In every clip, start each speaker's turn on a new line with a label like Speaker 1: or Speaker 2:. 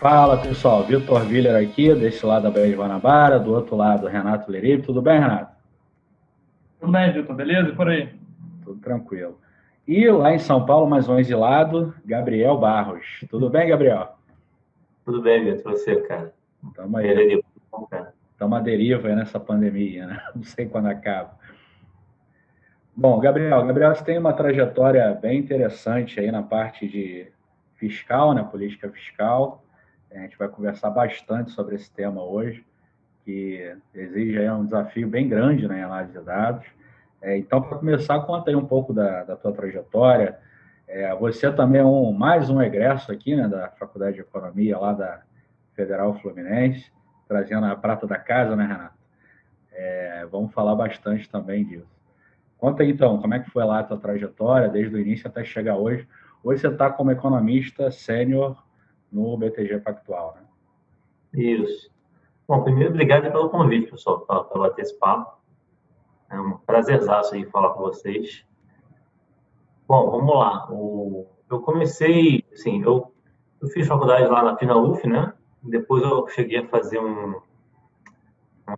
Speaker 1: Fala pessoal, Vitor Viller aqui, desse lado da Baía de Guanabara, do outro lado Renato Leribe. Tudo bem, Renato?
Speaker 2: Tudo bem, Vitor? Beleza? E por aí?
Speaker 1: Tudo tranquilo. E lá em São Paulo, mais um exilado, Gabriel Barros. Tudo bem, Gabriel?
Speaker 3: Tudo bem, Vitor? Você, cara?
Speaker 1: Estamos aí.
Speaker 3: Beleza, cara.
Speaker 1: Estamos à deriva aí nessa pandemia, né? Não sei quando acaba. Bom, Gabriel, você tem uma trajetória bem interessante aí na parte de fiscal, né? Política fiscal. A gente vai conversar bastante sobre esse tema hoje, que exige aí um desafio bem grande, né, em análise de dados. Então, para começar, conta aí um pouco da tua trajetória. Você também é mais um egresso aqui, né, da Faculdade de Economia, lá da Federal Fluminense, trazendo a prata da casa, né, Renato? Vamos falar bastante também disso. Conta aí, então, como é que foi lá a tua trajetória, desde o início até chegar hoje. Hoje você está como economista sênior no BTG Pactual, né?
Speaker 3: Isso. Bom, primeiro, obrigado pelo convite, pessoal, para bater esse papo. É um prazerzaço aí falar com vocês. Bom, vamos lá. Eu comecei, assim, eu fiz faculdade lá na FinaUF, né? Depois eu cheguei a fazer um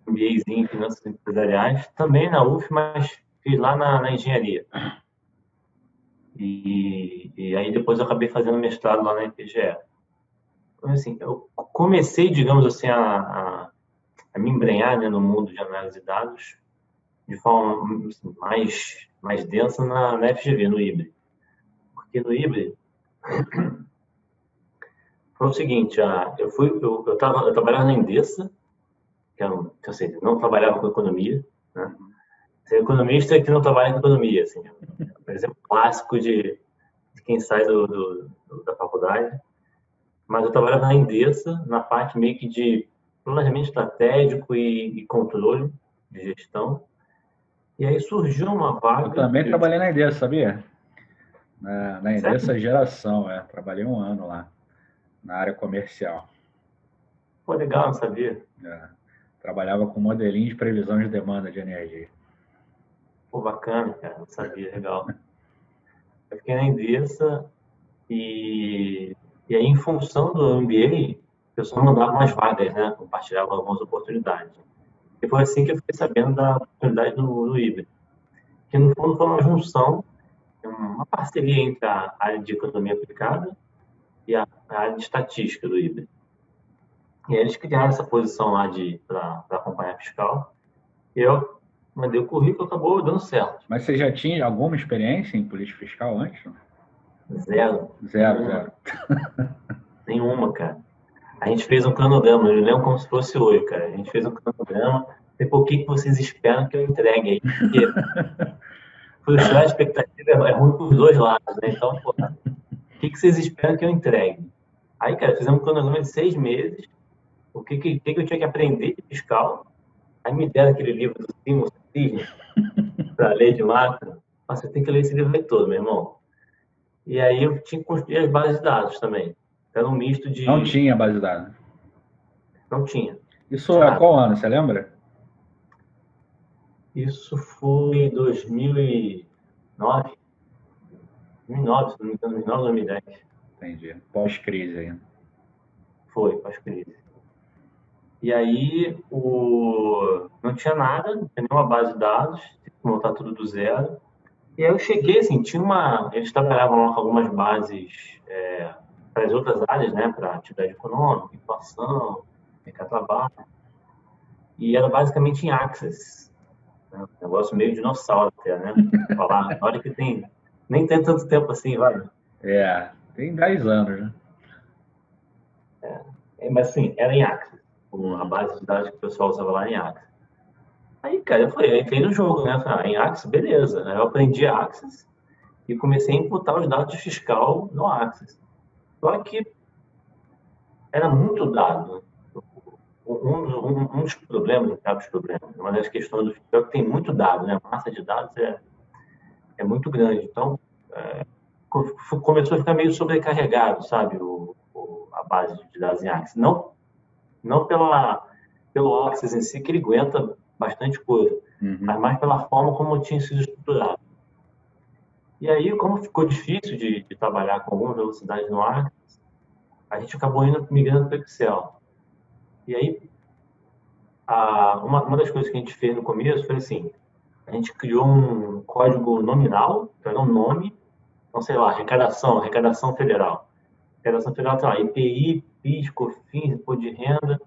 Speaker 3: MBAzinho em Finanças Empresariais, também na UF, mas fiz lá na engenharia. E aí depois eu acabei fazendo mestrado lá na IPGE. Então, assim, eu comecei, digamos assim, a me embrenhar, né, no mundo de análise de dados de forma assim, mais densa na FGV, no IBRE. Porque no IBRE foi o seguinte, eu trabalhava na Endesa, que era assim, não trabalhava com economia, né? Ser economista é que não trabalha com economia, assim, por exemplo, clássico de quem sai da faculdade. Mas eu trabalhava na Endesa, na parte meio que de planejamento estratégico e controle de gestão. E aí surgiu uma vaga...
Speaker 1: Eu também trabalhei na Endesa, sabia? Na Endesa Geração, trabalhei 1 ano lá, na área comercial.
Speaker 3: Pô, legal, não sabia.
Speaker 1: Trabalhava com modelinho de previsão de demanda de energia.
Speaker 3: Pô, bacana, cara, não sabia, legal. Eu fiquei na Endesa e aí, em função do MBA, o pessoal mandava umas vagas, né? Compartilhava algumas oportunidades. E foi assim que eu fiquei sabendo da oportunidade do IBRE, que no fundo foi uma junção, uma parceria entre a área de economia aplicada e a área de estatística do IBRE. E aí eles criaram essa posição lá para acompanhar fiscal. E eu mandei o currículo, acabou dando certo.
Speaker 1: Mas você já tinha alguma experiência em política fiscal antes?
Speaker 3: Zero.
Speaker 1: Zero.
Speaker 3: Nenhuma, cara. A gente fez um cronograma, eu lembro como se fosse hoje, cara. A gente fez um cronograma. Depois, o que vocês esperam que eu entregue aí? Porque frustrar a expectativa é ruim para os dois lados, né? Então, pô, o que vocês esperam que eu entregue? Aí, cara, fizemos um cronograma de 6 meses. O que eu tinha que aprender de fiscal? Aí me deram aquele livro do Simon Sinek para ler de macro. Mas você tem que ler esse livro aí todo, meu irmão. E aí eu tinha que construir as bases de dados também. Era um misto de...
Speaker 1: Não tinha base de dados?
Speaker 3: Não tinha.
Speaker 1: Isso é qual ano, você lembra?
Speaker 3: Isso foi em 2009. 2009, se não me engano, 2009, 2010.
Speaker 1: Entendi. Pós-crise ainda.
Speaker 3: Foi, pós-crise. E aí, não tinha nada, não tinha nenhuma base de dados, tive que montar tudo do zero. E aí eu cheguei, assim, eles trabalhavam com algumas bases para as outras áreas, né, para atividade econômica, inflação, mercado de trabalho. E era basicamente em Access. Né? Um negócio meio dinossauro até, né? Falar, na hora que nem tem tanto tempo assim, vai.
Speaker 1: Tem 10 anos, né?
Speaker 3: Mas assim, era em Access. A base de dados que o pessoal usava lá em Access. Aí, cara, eu entrei no jogo, né? Falei, em Access, beleza. Aí eu aprendi Access e comecei a imputar os dados de fiscal no Access. Só que era muito dado. Um dos problemas, uma das questões do fiscal é que tem muito dado, né? A massa de dados é muito grande. Então, começou a ficar meio sobrecarregado, sabe? A base de dados em Access. Não pelo Access em si, que ele aguenta bastante coisa, mas mais pela forma como tinha sido estruturado. E aí, como ficou difícil de trabalhar com alguma velocidade no Access, a gente acabou migrando para o Excel. E aí, uma das coisas que a gente fez no começo foi assim, a gente criou um código nominal, que era um nome, então, sei lá, arrecadação federal. Arrecadação federal tem lá, IPI, PIS, COFINS, Imposto de Renda,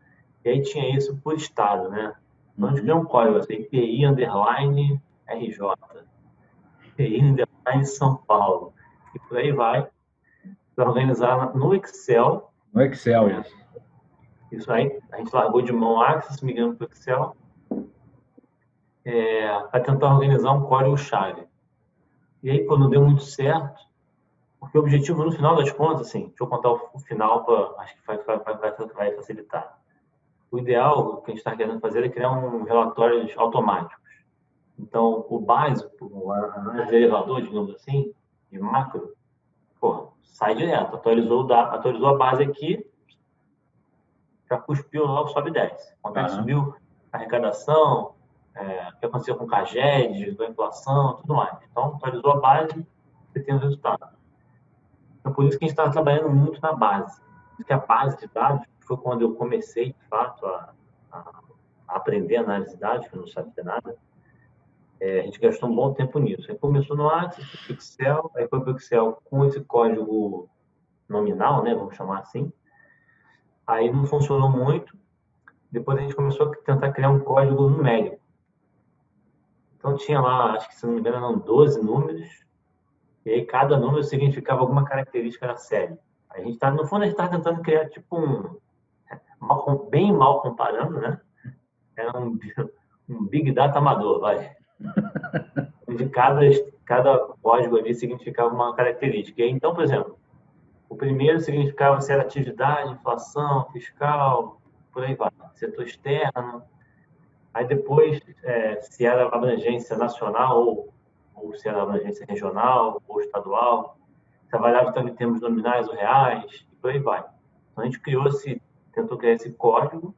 Speaker 3: e aí tinha isso por estado, né? Então, a gente criou um código, assim, IPI, underline, RJ, IPI, underline, São Paulo, e por aí vai, para organizar no Excel.
Speaker 1: No Excel, isso.
Speaker 3: Isso aí, a gente largou de mão Access, migrando para o Excel, para tentar organizar um código-chave. E aí, pô, não deu muito certo, porque o objetivo, no final das contas, assim, deixa eu contar o final, acho que vai facilitar. O ideal que a gente está querendo fazer é criar relatórios automáticos. Então, o básico, a elevador, digamos assim, de macro, pô, sai direto, atualizou a base aqui, já cuspiu lá o sobe e desce. Quanto é que subiu a arrecadação, o que aconteceu com o CAGED, com a inflação, tudo mais. Então, atualizou a base, você tem o resultado. Então, por isso que a gente está trabalhando muito na base. Porque a base de dados foi quando eu comecei, de fato, a aprender a análise de dados, que eu não sabia nada. A gente gastou um bom tempo nisso. Aí começou no Access, foi para o Excel, aí foi para o Excel com esse código nominal, né, vamos chamar assim. Aí não funcionou muito. Depois a gente começou a tentar criar um código numérico. Então tinha lá, acho que se não me engano, eram 12 números. E aí cada número significava alguma característica da série. A gente tá, no fundo, a gente estava tentando criar tipo bem mal comparando, né? Era um Big Data amador, vai. Onde cada código ali significava uma característica. E aí, então, por exemplo, o primeiro significava se era atividade, inflação, fiscal, por aí vai. Setor externo. Aí depois, se era abrangência nacional ou se era abrangência regional ou estadual. Trabalhava também em termos nominais ou reais, e por aí vai. Então, a gente tentou criar esse código,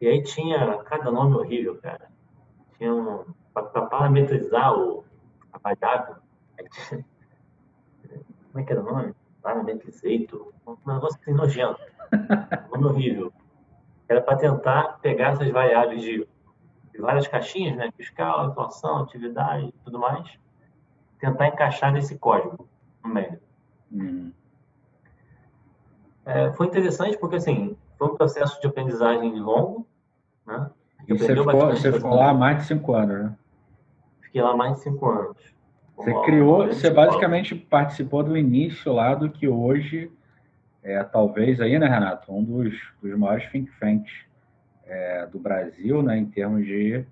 Speaker 3: e aí tinha cada nome horrível, cara. Tinha para parametrizar a variável. Como é que era o nome? Parametrizator. Um negócio assim nojento. Nome horrível. Era para tentar pegar essas variáveis de várias caixinhas, né? Fiscal, inflação, atividade e tudo mais. Tentar encaixar nesse código no meio. Foi interessante porque, assim, foi um processo de aprendizagem longo, né?
Speaker 1: E você ficou lá há mais de 5 anos, né?
Speaker 3: Fiquei lá mais de 5 anos.
Speaker 1: Você basicamente participou do início lá do que hoje talvez aí, né, Renato, um dos maiores think tanks do Brasil, né, em termos de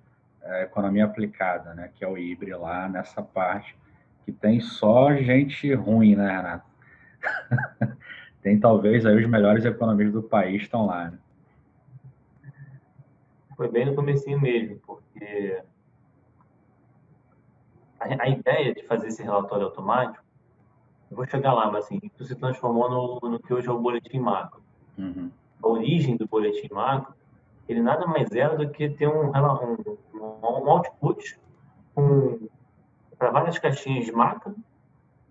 Speaker 1: economia aplicada, né, que é o IBRE lá nessa parte, que tem só gente ruim, né, Renato? Tem talvez aí os melhores economistas do país estão lá, né?
Speaker 3: Foi bem no comecinho mesmo, porque a ideia de fazer esse relatório automático, eu vou chegar lá, mas assim, isso se transformou no que hoje é o boletim macro. A origem do boletim macro, ele nada mais era do que ter um output para várias caixinhas de macro.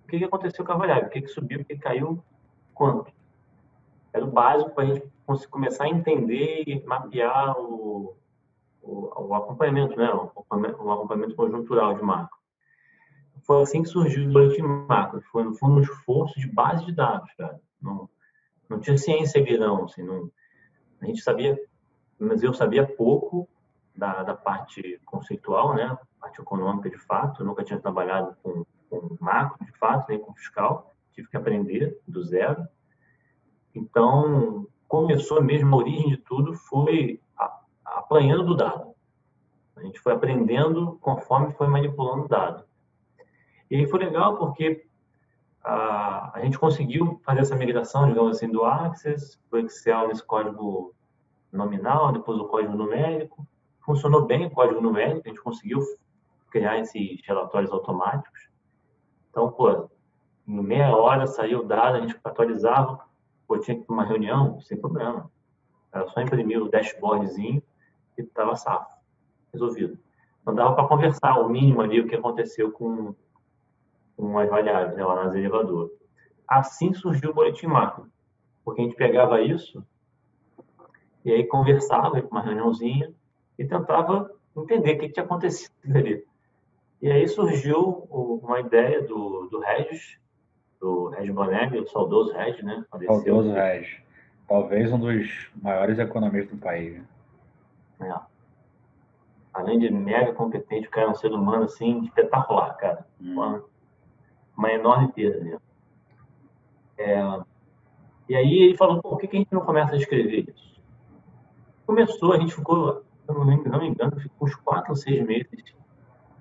Speaker 3: O que aconteceu com a variável? O que subiu, o que caiu, quanto? Era o básico para a gente começar a entender e mapear o acompanhamento, né? O acompanhamento conjuntural de macro. Foi assim que surgiu o boletim macro. Foi, no fundo, um esforço de base de dados, cara. Não tinha ciência ali, não. Assim, a gente sabia, mas eu sabia pouco da parte conceitual, né? Parte econômica, de fato. Eu nunca tinha trabalhado com macro, de fato, nem com fiscal. Tive que aprender do zero. Então, começou mesmo, a origem de tudo foi apanhando do dado. A gente foi aprendendo conforme foi manipulando o dado. E aí foi legal porque a gente conseguiu fazer essa migração, digamos assim, do Access para o Excel nesse código nominal, depois o código numérico. Funcionou bem o código numérico, a gente conseguiu criar esses relatórios automáticos. Então, pô, em meia hora saiu o dado, a gente atualizava, pô, tinha que ir para uma reunião, sem problema. Era só imprimir o dashboardzinho e estava safo, resolvido. Não dava para conversar o mínimo ali, o que aconteceu com as variáveis, né, lá nas elevadoras. Assim surgiu o boletim macro. porque a gente pegava isso e aí conversava com uma reuniãozinha e tentava entender o que tinha acontecido ali. E aí surgiu uma ideia do Regis Bonelli, o saudoso Regis, né? Faleceu.
Speaker 1: Saudoso Regis. Talvez um dos maiores economistas do país.
Speaker 3: É. Além de mega competente, o cara é um ser humano, assim, espetacular, cara. Uma enorme perda mesmo. E aí ele falou, por que a gente não começa a escrever isso? Começou, a gente ficou, não me engano, ficou uns 4 ou 6 meses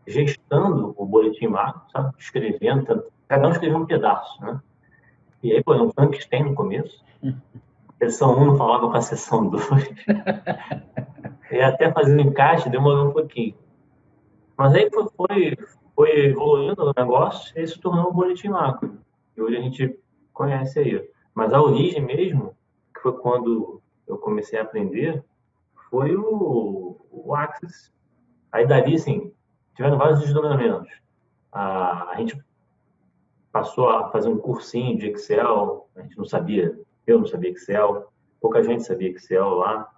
Speaker 3: gestando o boletim macro, sabe? Escrevendo, cada um escreveu um pedaço, né? E aí, pô, um Frankenstein no começo. A seção 1 não falava com a seção 2. E até fazer o encaixe demorou um pouquinho. Mas aí foi evoluindo o negócio e se tornou um boletim macro. E hoje a gente conhece aí. Mas a origem mesmo, que foi quando eu comecei a aprender, foi o Axis. Aí dali, assim, tiveram vários desdobramentos. A gente passou a fazer um cursinho de Excel, a gente não sabia, eu não sabia Excel, pouca gente sabia Excel lá.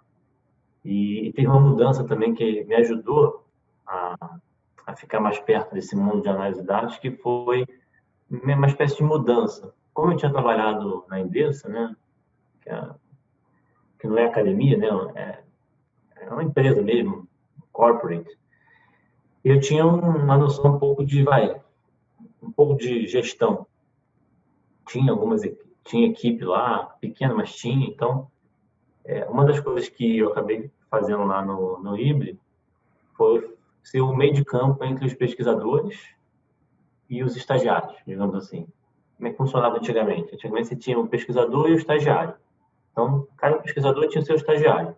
Speaker 3: E teve uma mudança também que me ajudou a ficar mais perto desse mundo de análise de dados, que foi uma espécie de mudança. Como eu tinha trabalhado na Endesa, né, que não é academia, né, é uma empresa mesmo, corporate, eu tinha uma noção um pouco de gestão. Tinha equipe lá, pequena, mas tinha. Então, uma das coisas que eu acabei fazendo lá no IBRE foi ser o meio de campo entre os pesquisadores e os estagiários, digamos assim. Como é que funcionava antigamente? Antigamente você tinha o pesquisador e o estagiário. Então, cada pesquisador tinha o seu estagiário.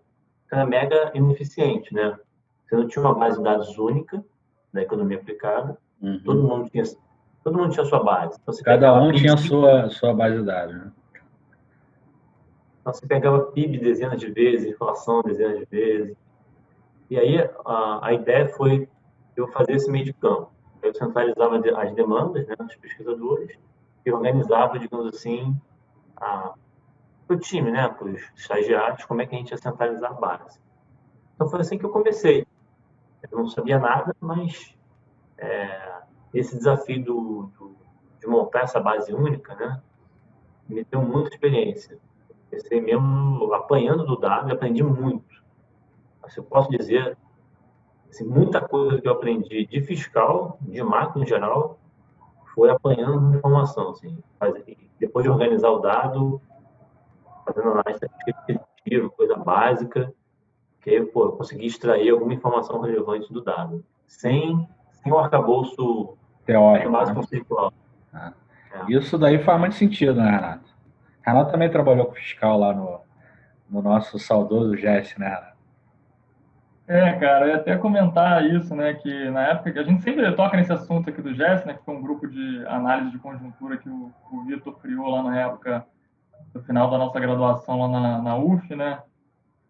Speaker 3: Era mega ineficiente, né? Você não tinha uma base de dados única da economia aplicada. Todo mundo tinha a sua base. Então,
Speaker 1: cada um tinha a sua base de dados, né?
Speaker 3: Então, você pegava PIB dezenas de vezes, inflação dezenas de vezes. E aí, a ideia foi eu fazer esse meio de campo. Eu centralizava as demandas, né, dos pesquisadores e organizava, digamos assim, para o time, né, para os estagiários, como é que a gente ia centralizar a base. Então, foi assim que eu comecei. Eu não sabia nada, mas esse desafio de montar essa base única, né, me deu muita experiência. Comecei mesmo apanhando do dado e aprendi muito. Mas eu posso dizer, assim, muita coisa que eu aprendi de fiscal, de macro em geral, foi apanhando informação. Assim, depois de organizar o dado, fazendo análise descritiva, coisa básica, que aí, eu consegui extrair alguma informação relevante do dado, sem o arcabouço
Speaker 1: teórico,
Speaker 3: base
Speaker 1: né?
Speaker 3: conceitual.
Speaker 1: Isso daí faz muito sentido, né, Renato? Renato também trabalhou com fiscal lá no nosso saudoso GES, né, Renato?
Speaker 2: Cara, eu ia até comentar isso, né, que na época que a gente sempre toca nesse assunto aqui do GES, né, que foi um grupo de análise de conjuntura que o Vitor criou lá na época, no final da nossa graduação lá na UF, né,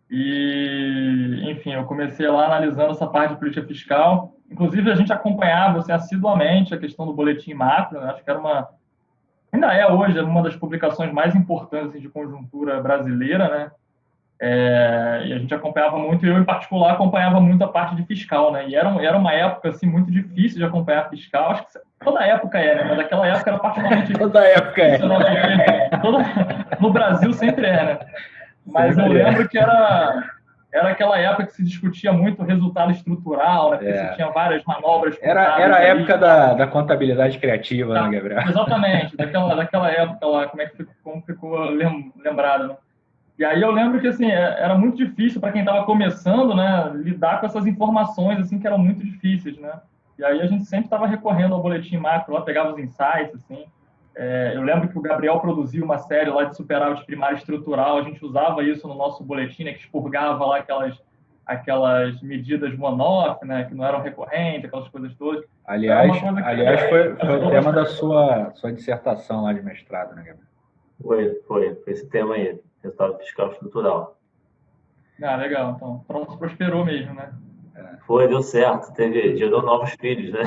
Speaker 2: e, enfim, eu comecei lá analisando essa parte de política fiscal, inclusive a gente acompanhava, assim, assiduamente a questão do boletim macro, né, acho que ainda é hoje uma das publicações mais importantes, assim, de conjuntura brasileira, né, e a gente acompanhava muito, e eu, em particular, acompanhava muito a parte de fiscal, né? E era uma época, assim, muito difícil de acompanhar fiscal. Acho que toda época né? Mas aquela época era particularmente
Speaker 1: toda época
Speaker 2: difícil, né? No Brasil sempre né? Mas eu lembro que era aquela época que se discutia muito o resultado estrutural, né? Porque você tinha várias manobras.
Speaker 1: Era a época da contabilidade criativa, né, Gabriel?
Speaker 2: Exatamente, daquela época lá, como ficou lembrado, né? E aí eu lembro que, assim, era muito difícil para quem estava começando, né, lidar com essas informações, assim, que eram muito difíceis, né? E aí a gente sempre estava recorrendo ao boletim macro, lá pegava os insights, assim. Eu lembro que o Gabriel produziu uma série lá de superávit primário estrutural, a gente usava isso no nosso boletim, né, que expurgava lá aquelas medidas one-off, né, que não eram recorrentes, aquelas coisas todas.
Speaker 1: Aliás, foi o tema da sua dissertação lá de mestrado, né, Gabriel?
Speaker 3: Foi esse tema aí. Resultado fiscal estrutural.
Speaker 2: Legal. Então, pronto, prosperou mesmo, né?
Speaker 3: Deu certo. Gerou novos filhos, né?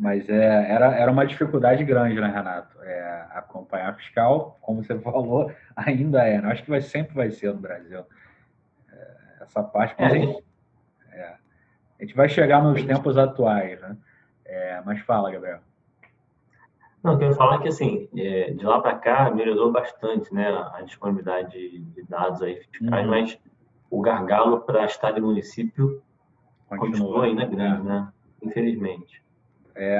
Speaker 1: Mas era uma dificuldade grande, né, Renato? Acompanhar fiscal, como você falou, ainda é. Né? Acho que sempre vai ser no Brasil. Essa parte, mas a gente vai chegar nos tempos atuais, né? Mas fala, Gabriel.
Speaker 3: Não, o que eu ia falar é que, assim, de lá para cá melhorou bastante, né, a disponibilidade de dados aí fiscais, mas o gargalo para estado e município continua ainda grande, né? Infelizmente.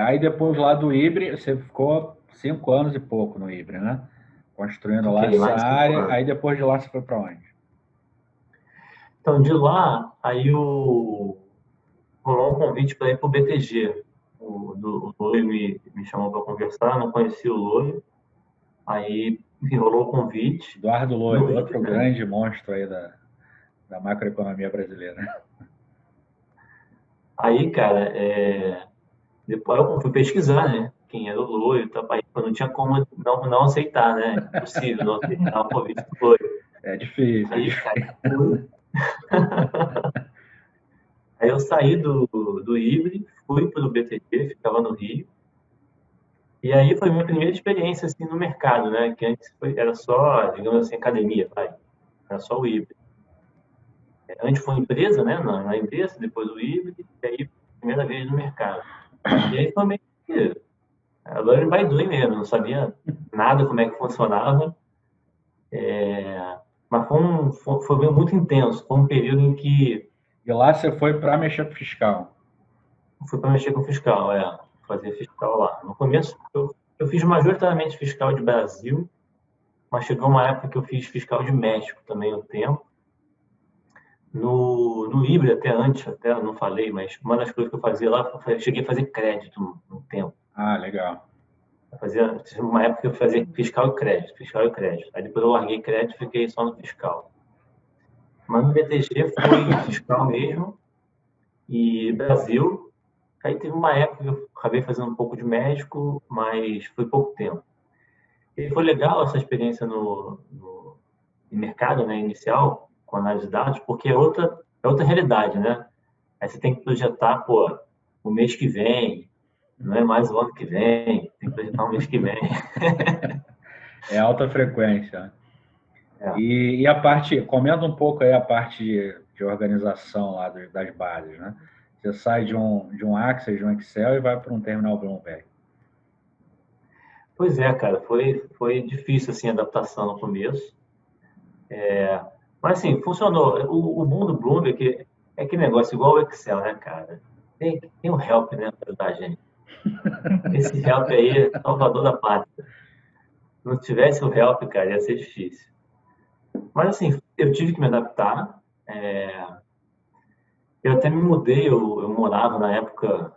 Speaker 1: Aí depois lá do IBRE, você ficou 5 anos e pouco no IBRE, né? Construindo lá essa área. Aí depois de lá você foi para onde?
Speaker 3: Então, de lá, aí rolou um convite para ir para o BTG. O Loi me chamou para conversar, não conhecia o Loi. Aí, enfim, rolou o convite.
Speaker 1: Eduardo Loi, outro grande monstro aí da macroeconomia brasileira.
Speaker 3: Aí, cara, depois eu fui pesquisar, né? Quem era o Loi, aí não tinha como não aceitar, né? Impossível não aceitar o convite do Loi.
Speaker 1: É difícil.
Speaker 3: Aí, cara, aí eu saí do IBRE, fui para o BTG, ficava no Rio. E aí foi minha primeira experiência assim no mercado, né? Que antes era só, digamos assim, academia, vai. Era só o IBRE. Antes foi empresa, né? Na empresa, depois o IBRE, e aí primeira vez no mercado. E aí foi meio que learn by doing mesmo, não sabia nada como é que funcionava. Mas foi muito intenso, foi um período em que...
Speaker 1: E lá você foi para mexer com fiscal?
Speaker 3: Fui para mexer com fiscal, fazer fiscal lá. No começo, eu fiz majoritariamente fiscal de Brasil, mas chegou uma época que eu fiz fiscal de México também um tempo. No IBRE, até não falei, mas uma das coisas que eu fazia lá, eu cheguei a fazer crédito um tempo.
Speaker 1: Ah, legal.
Speaker 3: Uma época que eu fazia fiscal e crédito. Aí depois eu larguei crédito e fiquei só no fiscal. Mas no BTG foi fiscal mesmo e Brasil. Aí teve uma época que eu acabei fazendo um pouco de médico, mas foi pouco tempo. E foi legal essa experiência no mercado, né, inicial, com análise de dados, porque é outra realidade, né? Aí você tem que projetar, o mês que vem, não é mais o ano que vem, tem que projetar o mês que vem.
Speaker 1: É alta frequência. E a parte, comenta um pouco aí a parte de organização lá das bases, né? Você sai de um Access, de um Excel e vai para um terminal Bloomberg.
Speaker 3: Pois é, cara, foi difícil assim a adaptação no começo. Mas assim, funcionou. O bom do Bloomberg é que negócio igual o Excel, né, cara? Tem um help, né, para ajudar a gente. Esse help aí é salvador da pátria. Se não tivesse o help, cara, ia ser difícil. Mas assim, eu tive que me adaptar. Eu até me mudei, eu morava na época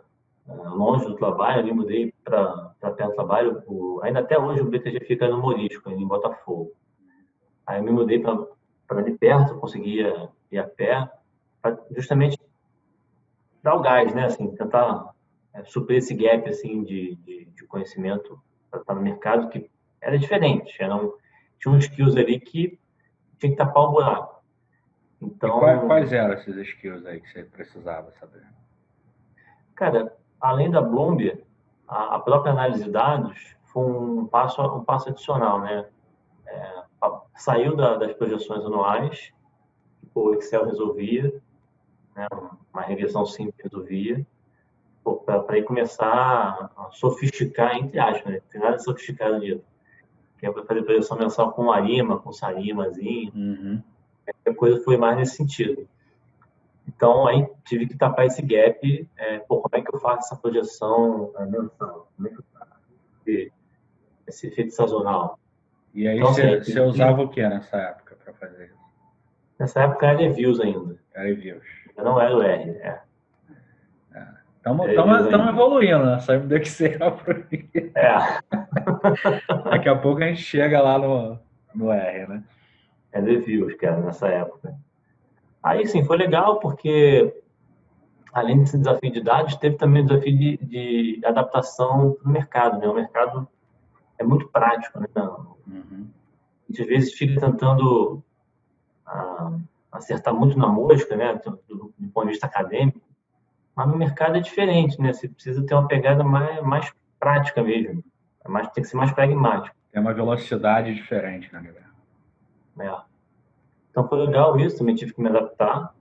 Speaker 3: longe do trabalho, eu me mudei para perto do trabalho. Ainda até hoje o BTG fica no Morisco, em Botafogo. Aí eu me mudei para ali perto, eu conseguia ir a pé, para justamente dar o gás, né? Assim, tentar suprir esse gap assim, de conhecimento para estar no mercado, que era diferente. Tinha uns skills ali que tinha que tapar o buraco. Então,
Speaker 1: quais eram esses skills aí que você precisava saber?
Speaker 3: Cara, além da Bloomberg, a própria análise de dados foi um passo adicional, né? Saiu das projeções anuais, que o Excel resolvia, né? Uma regressão simples resolvia, para ir começar a sofisticar, entre aspas, né? Não tem nada de sofisticado nisso. Que é para fazer projeção mensal com Arima, com Sarimazinho. A coisa foi mais nesse sentido. Então, aí tive que tapar esse gap. Como é que eu faço essa projeção mensal? Como é que eu faço esse efeito sazonal?
Speaker 1: E aí então, você usava o que nessa época para fazer isso?
Speaker 3: Nessa época era Reviews ainda.
Speaker 1: Era Reviews.
Speaker 3: Eu não era o R,
Speaker 1: Estamos evoluindo, né? Saímos do Excel para Daqui a pouco a gente chega lá no R, né?
Speaker 3: Reviews, cara, nessa época. Aí, sim, foi legal porque, além desse desafio de dados, teve também o desafio de adaptação no mercado, né? O mercado é muito prático, né? Às vezes fica tentando acertar muito na mosca, né? Do ponto de vista acadêmico, Mas no mercado é diferente, né? Você precisa ter uma pegada mais prática mesmo. Tem que ser mais pragmático.
Speaker 1: Tem uma velocidade diferente, né, Gabriel?
Speaker 3: É. Então foi legal isso, também tive que me adaptar.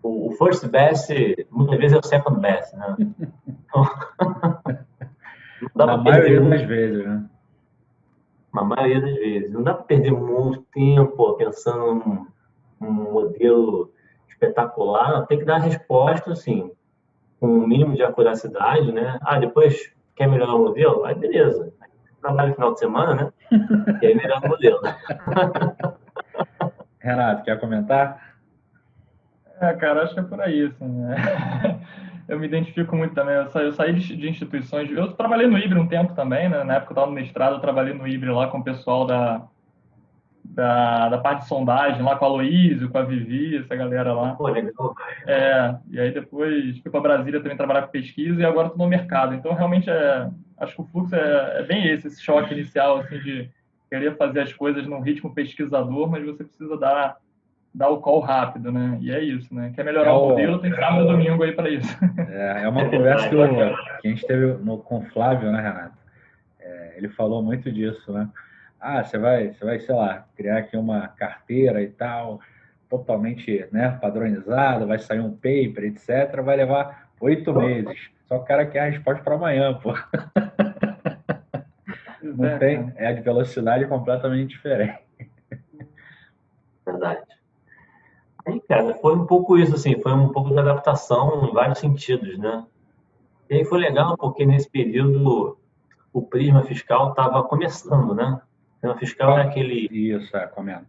Speaker 3: O first best, muitas vezes é o second best, né? Então, não dá
Speaker 1: Na
Speaker 3: para perder
Speaker 1: maioria
Speaker 3: muito,
Speaker 1: das vezes, né?
Speaker 3: na maioria das vezes. Não dá para perder muito tempo pensando num modelo espetacular. Tem que dar a resposta, assim, com um mínimo de acuracidade, né? Depois quer melhorar o modelo? Aí beleza. Trabalho no final de semana, né? E aí melhora o modelo.
Speaker 1: Renato, quer comentar?
Speaker 2: Cara, acho que é por aí, assim, né? Eu me identifico muito também. Eu saí de instituições. Eu trabalhei no IBRE um tempo também, né? Na época eu estava no mestrado, eu trabalhei no IBRE lá com o pessoal da parte de sondagem, lá com a Aloysio, com a Vivi, essa galera lá.
Speaker 3: Pô, legal.
Speaker 2: E aí depois fui para Brasília também trabalhar com pesquisa e agora estou no mercado. Então, realmente, acho que o fluxo é bem esse choque inicial, assim, de querer fazer as coisas num ritmo pesquisador, mas você precisa dar o call rápido, né? E é isso, né? Quer melhorar o modelo, tem sábado e domingo aí para isso.
Speaker 1: É uma conversa que a gente teve com o Flávio, né, Renato? Ele falou muito disso, né? Você vai, sei lá, criar aqui uma carteira e tal, totalmente, né, padronizada, vai sair um paper, etc. Vai levar 8 meses. Só que o cara quer a resposta para amanhã, pô. Não tem, é de velocidade completamente diferente.
Speaker 3: Verdade. Aí, cara, foi um pouco isso, assim, foi um pouco de adaptação em vários sentidos, né? E aí foi legal porque nesse período o Prisma Fiscal estava começando, né? O Prisma Fiscal é
Speaker 1: Isso, comenta.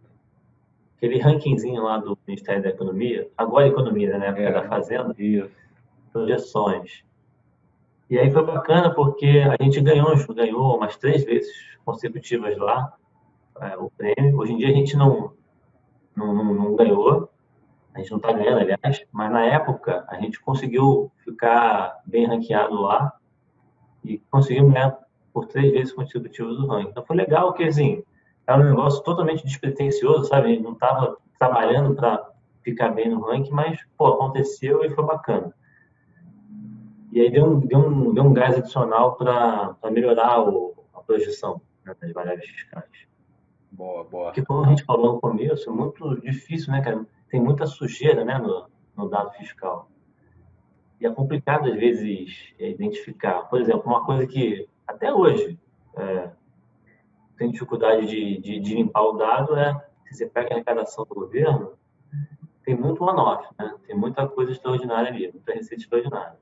Speaker 3: aquele rankingzinho lá do Ministério da Economia, agora Economia, né? Na época da Fazenda,
Speaker 1: isso.
Speaker 3: projeções. E aí foi bacana porque a gente ganhou umas 3 vezes consecutivas lá o prêmio. Hoje em dia a gente não ganhou, a gente não está ganhando, aliás, mas na época a gente conseguiu ficar bem ranqueado lá e conseguimos ganhar por 3 vezes consecutivas o ranking. Então foi legal que, assim, era um negócio totalmente despretensioso, sabe? A gente não estava trabalhando para ficar bem no ranking, mas, pô, aconteceu e foi bacana. E aí deu um gás adicional para melhorar a projeção, né, das variáveis fiscais.
Speaker 1: Boa.
Speaker 3: Porque, como a gente falou no começo, é muito difícil, né, cara? Tem muita sujeira, né, no dado fiscal. E é complicado, às vezes, identificar. Por exemplo, uma coisa que, até hoje, tem dificuldade de limpar o dado se você pega a arrecadação do governo, tem muito one-off, né? Tem muita coisa extraordinária ali, muita receita extraordinária.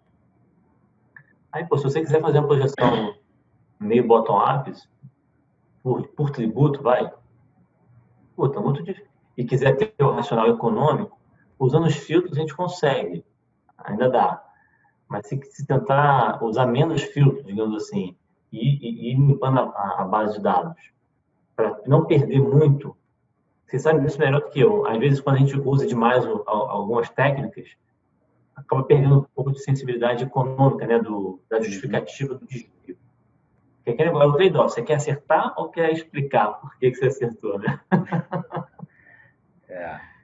Speaker 3: Aí, pô, se você quiser fazer uma projeção meio bottom-up, por tributo, tá muito difícil. E quiser ter o racional econômico, usando os filtros a gente consegue, ainda dá. Mas se tentar usar menos filtros, digamos assim, e ir limpando a base de dados, para não perder muito, você sabe disso melhor do que eu. Às vezes, quando a gente usa demais algumas técnicas, acaba perdendo um pouco de sensibilidade econômica, né, da justificativa do desvio. Que é aquele negócio do trade-off. Você quer acertar ou quer explicar por que você acertou, né?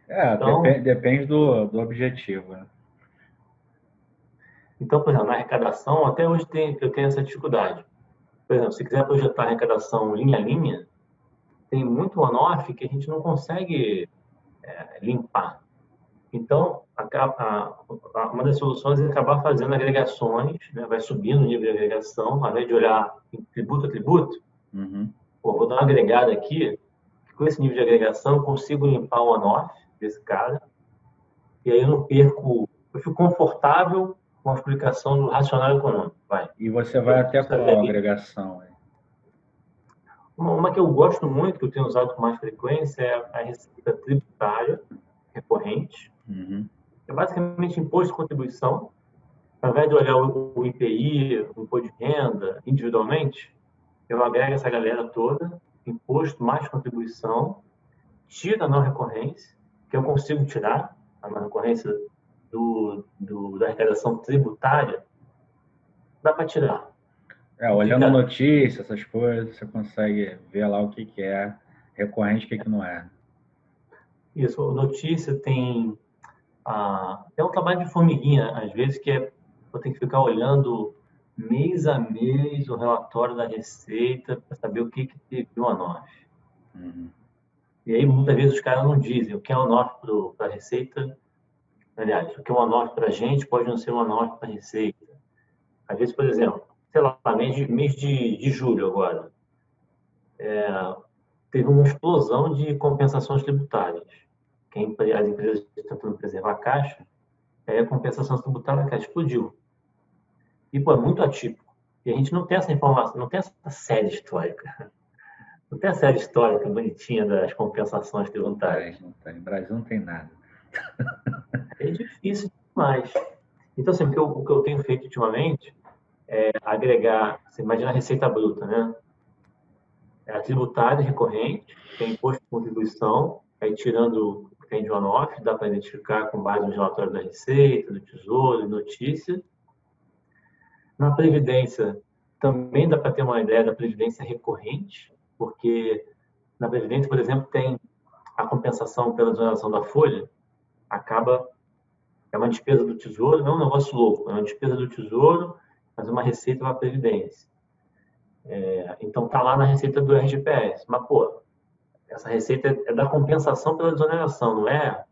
Speaker 1: Então, depende do objetivo, né?
Speaker 3: Então, por exemplo, na arrecadação, até hoje eu tenho essa dificuldade. Por exemplo, se quiser projetar arrecadação linha a linha, tem muito on-off que a gente não consegue limpar. Então, uma das soluções é acabar fazendo agregações, né? Vai subindo o nível de agregação, ao invés de olhar tributo a tributo, vou dar uma agregada aqui, que com esse nível de agregação eu consigo limpar o on-off desse cara, e aí eu fico confortável com a explicação do racional econômico.
Speaker 1: E você vai até qual agregação?
Speaker 3: Uma que eu gosto muito, que eu tenho usado com mais frequência, é a receita tributária recorrente. É basicamente imposto de contribuição. Ao invés de olhar o IPI, o imposto de renda, individualmente, eu agrego essa galera toda, imposto mais contribuição, tira a não recorrência, que eu consigo tirar a não recorrência da arrecadação tributária, dá para tirar.
Speaker 1: Olhando notícias, essas coisas, você consegue ver lá o que é recorrente e o que não é.
Speaker 3: Isso, notícia tem É um trabalho de formiguinha, às vezes, vou ter que ficar olhando mês a mês o relatório da Receita para saber o que teve no ONOF.
Speaker 1: Uhum.
Speaker 3: E aí, muitas vezes, os caras não dizem o que é ONOF para a Receita. Aliás, o que é um ONOF para a gente pode não ser um ONOF para a Receita. Às vezes, por exemplo, sei lá, mês de julho agora, teve uma explosão de compensações tributárias. As empresas tentando preservar a caixa, a compensação tributária da caixa explodiu. E, pô, é muito atípico. E a gente não tem essa informação, não tem essa série histórica. Não tem a série histórica bonitinha das compensações tributárias.
Speaker 1: Não tem. No Brasil não tem nada.
Speaker 3: É difícil demais. Então, assim, o que eu tenho feito ultimamente é agregar, você imagina a receita bruta, né? É a tributária recorrente, tem imposto de contribuição, aí tirando o que tem de ONOF, dá para identificar com base nos relatórios da Receita, do Tesouro, notícia. Na Previdência, também dá para ter uma ideia da Previdência recorrente, porque na Previdência, por exemplo, tem a compensação pela desoneração da folha, é uma despesa do Tesouro, não é um negócio louco, é uma despesa do Tesouro, mas uma receita para a Previdência. Então, está lá na receita do RGPS. Mas, pô, essa receita é da compensação pela desoneração, não é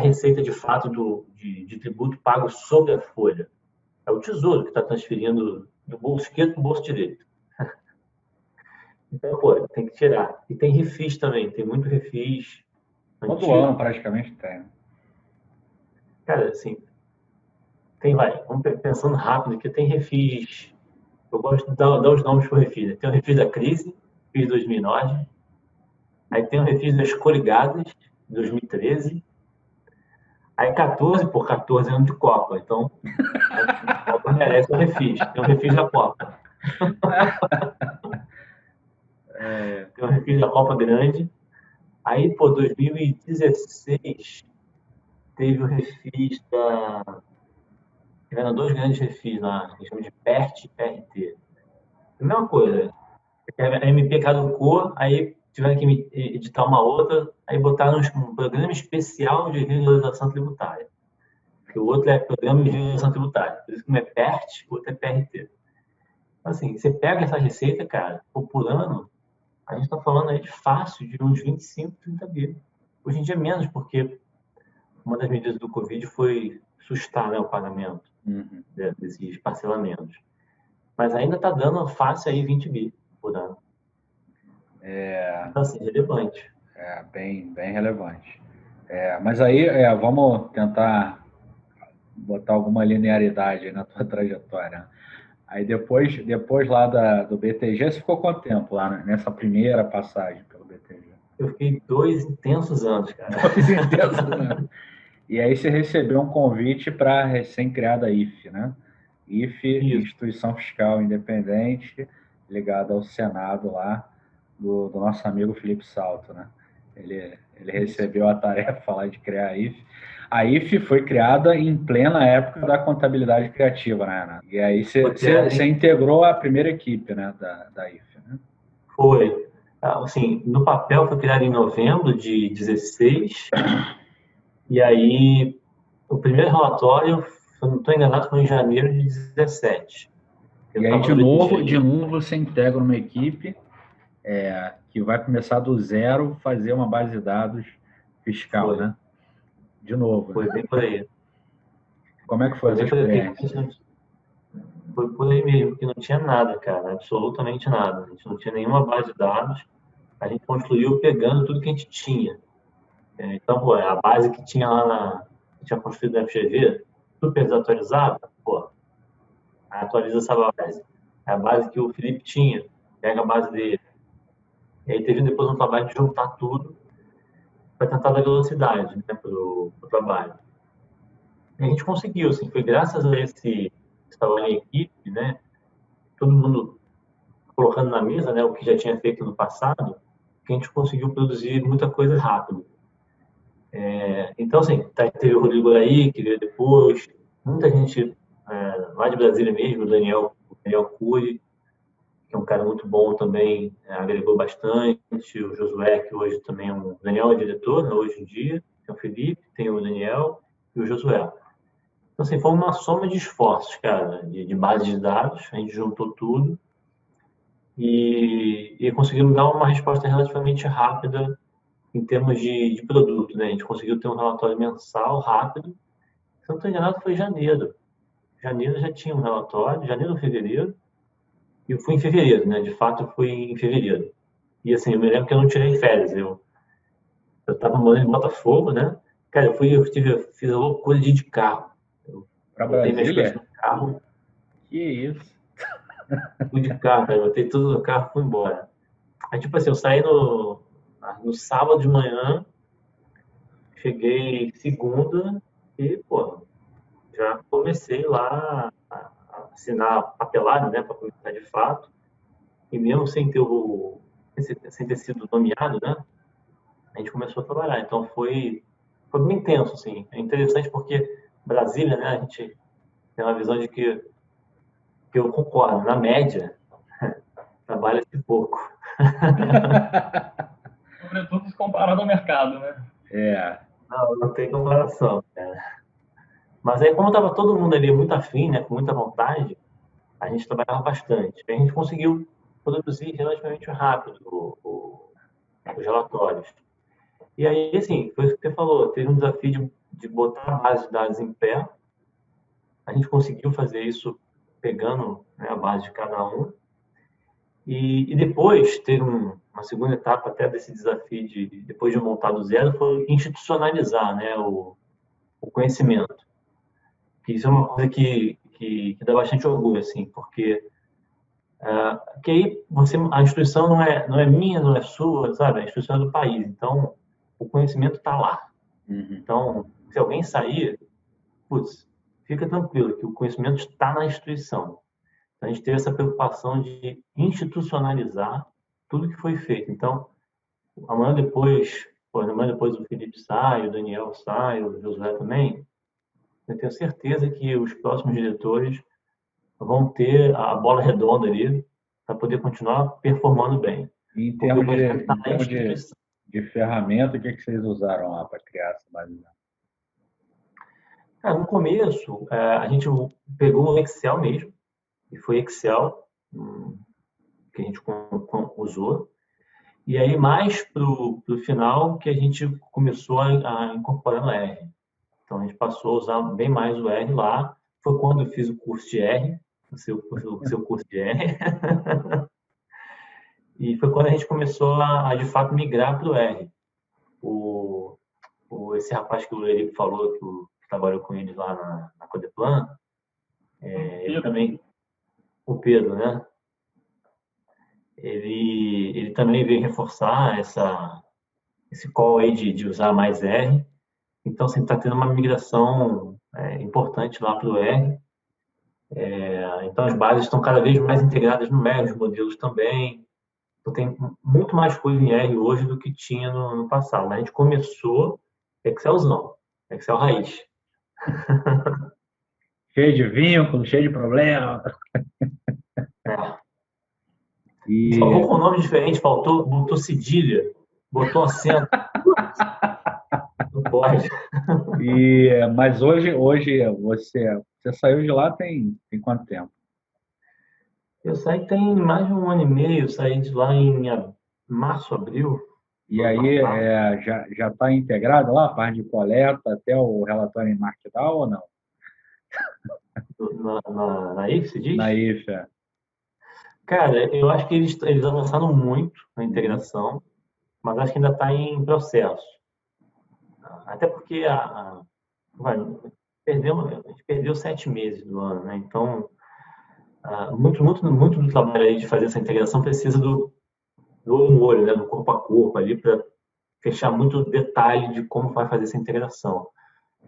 Speaker 3: receita de fato de tributo pago sobre a folha. É o Tesouro que está transferindo do bolso esquerdo para o bolso direito. Então, pô, tem que tirar. E tem refis também, tem muito refis.
Speaker 1: Todo ano praticamente tem.
Speaker 3: Cara, assim, vamos pensando rápido aqui, tem refis. Eu gosto de dar os nomes para o refis. Tem o refis da crise, refis 2009. Aí tem o refis das coligadas, 2013. Aí 14 por 14 anos de Copa. Então, a Copa merece o refis. Tem o refis da Copa. Tem o refis da Copa grande. Aí, pô, 2016 teve o refis tiveram 2 grandes refis lá, que chamam de PERT e PRT. A mesma coisa. A MP caducou, aí tiveram que editar uma outra, aí botaram um programa especial de regularização tributária. Porque o outro é programa de regularização tributária. Por isso que um é PERT, o outro é PRT. Assim, você pega essa receita, cara, por ano, a gente está falando aí de fácil, de uns 25, 30 bi. Hoje em dia menos, porque uma das medidas do Covid foi sustar, né, o pagamento desses parcelamentos. Mas ainda está dando fácil aí 20 bi por ano. Então, assim, relevante.
Speaker 1: Bem relevante. Mas aí, vamos tentar botar alguma linearidade na tua trajetória. Aí depois lá do BTG, você ficou quanto tempo lá nessa primeira passagem pelo BTG?
Speaker 3: Eu fiquei 2 intensos anos, cara.
Speaker 1: 2 intensos anos. E aí você recebeu um convite para a recém-criada IFE, né? IFE, Instituição Fiscal Independente, ligada ao Senado lá, do nosso amigo Felipe Salto, né? Ele recebeu a tarefa lá de criar a IFE. A IFE foi criada em plena época da contabilidade criativa, né, Ana? E aí você integrou a primeira equipe, né, da IFE, né?
Speaker 3: Foi. Assim, no papel foi criado em novembro de 16, e aí o primeiro relatório, se eu não estou enganado, foi em janeiro de 17.
Speaker 1: E aí, de novo, você integra uma equipe que vai começar do zero, fazer uma base de dados fiscal, né? De novo.
Speaker 3: Foi bem por aí.
Speaker 1: Como é que foi essa experiência?
Speaker 3: Foi por aí mesmo, porque não tinha nada, cara, absolutamente nada. A gente não tinha nenhuma base de dados. A gente construiu pegando tudo que a gente tinha. Então, pô, a base que tinha lá que tinha construído na FGV, super desatualizada, pô, atualiza essa base. É a base que o Felipe tinha, pega a base dele. E aí teve depois um trabalho de juntar tudo para tentar dar velocidade, né, pro trabalho. E a gente conseguiu, assim, foi graças a esse trabalho em equipe, né, todo mundo colocando na mesa, né, o que já tinha feito no passado, que a gente conseguiu produzir muita coisa rápido. Então, assim, teve o Rodrigo aí, que veio depois, muita gente lá de Brasília mesmo, o Daniel Cury, que é um cara muito bom também, agregou bastante, o Josué, que hoje também o Daniel é diretor, né, hoje em dia, Tem o Felipe, tem o Daniel e o Josué. Então, assim, foi uma soma de esforços, cara, de base de dados. A gente juntou tudo e conseguimos dar uma resposta relativamente rápida em termos de produto, né? A gente conseguiu ter um relatório mensal rápido. Se não estou enganado, foi em janeiro. Janeiro já tinha um relatório, janeiro ou fevereiro. E eu fui em fevereiro, né? De fato, eu fui em fevereiro. E assim, eu me lembro que eu não tirei férias. Eu estava morando em Botafogo, né? Cara, fiz a loucura de ir de carro.
Speaker 1: Para
Speaker 3: Botei minhas coisas
Speaker 1: Brasília?
Speaker 3: no carro,
Speaker 1: Que isso?
Speaker 3: fui de carro, cara, botei tudo no carro e fui embora. Aí, tipo assim, eu saí no sábado de manhã, cheguei segunda e, pô, já comecei lá a assinar a papelada, né, para começar de fato. E mesmo sem ter sido nomeado, né, a gente começou a trabalhar. Então foi bem intenso, assim. É interessante porque Brasília, né, a gente tem uma visão de que eu concordo, na média, trabalha-se pouco.
Speaker 2: Sobretudo se comparado ao mercado, né?
Speaker 3: Não tem comparação, cara. Mas aí, como estava todo mundo ali muito afim, né, com muita vontade, a gente trabalhava bastante. Aí a gente conseguiu produzir relativamente rápido os relatórios. E aí, assim, foi o que você falou, teve um desafio de botar a base de dados em pé. A gente conseguiu fazer isso pegando, né, a base de cada um. E depois, ter uma segunda etapa até desse desafio depois de montar do zero, foi institucionalizar, né, o conhecimento. Que isso é uma coisa que dá bastante orgulho, assim, porque que aí a instituição não é minha, não é sua, sabe? A instituição é do país. Então, o conhecimento está lá. Então, se alguém sair, putz, fica tranquilo que o conhecimento está na instituição. Então, a gente teve essa preocupação de institucionalizar tudo que foi feito. Então, amanhã depois o Felipe sai, o Daniel sai, o Josué também, eu tenho certeza que os próximos diretores vão ter a bola redonda ali para poder continuar performando bem.
Speaker 1: E em termos de ferramenta, o que vocês usaram lá para criar essa base?
Speaker 3: No começo, a gente pegou o Excel mesmo, e foi Excel que a gente usou. E aí, mais para o final, que a gente começou a incorporar no R. Então, a gente passou a usar bem mais o R lá. Foi quando eu fiz o curso de R, o seu curso de R. E foi quando a gente começou a de fato, migrar para o R. Esse rapaz que o Eric falou, que trabalhou com eles lá na Codeplan, ele também, o Pedro, né? Ele também veio reforçar esse call aí de usar mais R. Então, assim, está tendo uma migração importante lá para o R. Então, as bases estão cada vez mais integradas no R, os modelos também. Então, tem muito mais coisa em R hoje do que tinha no passado. A gente começou Excelzão, Excel raiz.
Speaker 1: Cheio de vínculo, cheio de problema.
Speaker 3: Faltou com um nome diferente, botou cedilha, botou acento. Não pode.
Speaker 1: Mas hoje você saiu de lá tem quanto tempo?
Speaker 3: Eu saí tem mais de 1 ano e meio, saí de lá em março, abril.
Speaker 1: E aí já está integrado lá a parte de coleta até o relatório em Markdown ou não?
Speaker 3: Na IF, você diz?
Speaker 1: Na IF,
Speaker 3: Cara, eu acho que eles avançaram muito na integração, mas acho que ainda está em processo. Até porque a gente perdeu 7 meses do ano, né? Então, muito do trabalho aí de fazer essa integração precisa do olho no olho, né? Do corpo a corpo ali, para fechar muito detalhe de como vai fazer essa integração.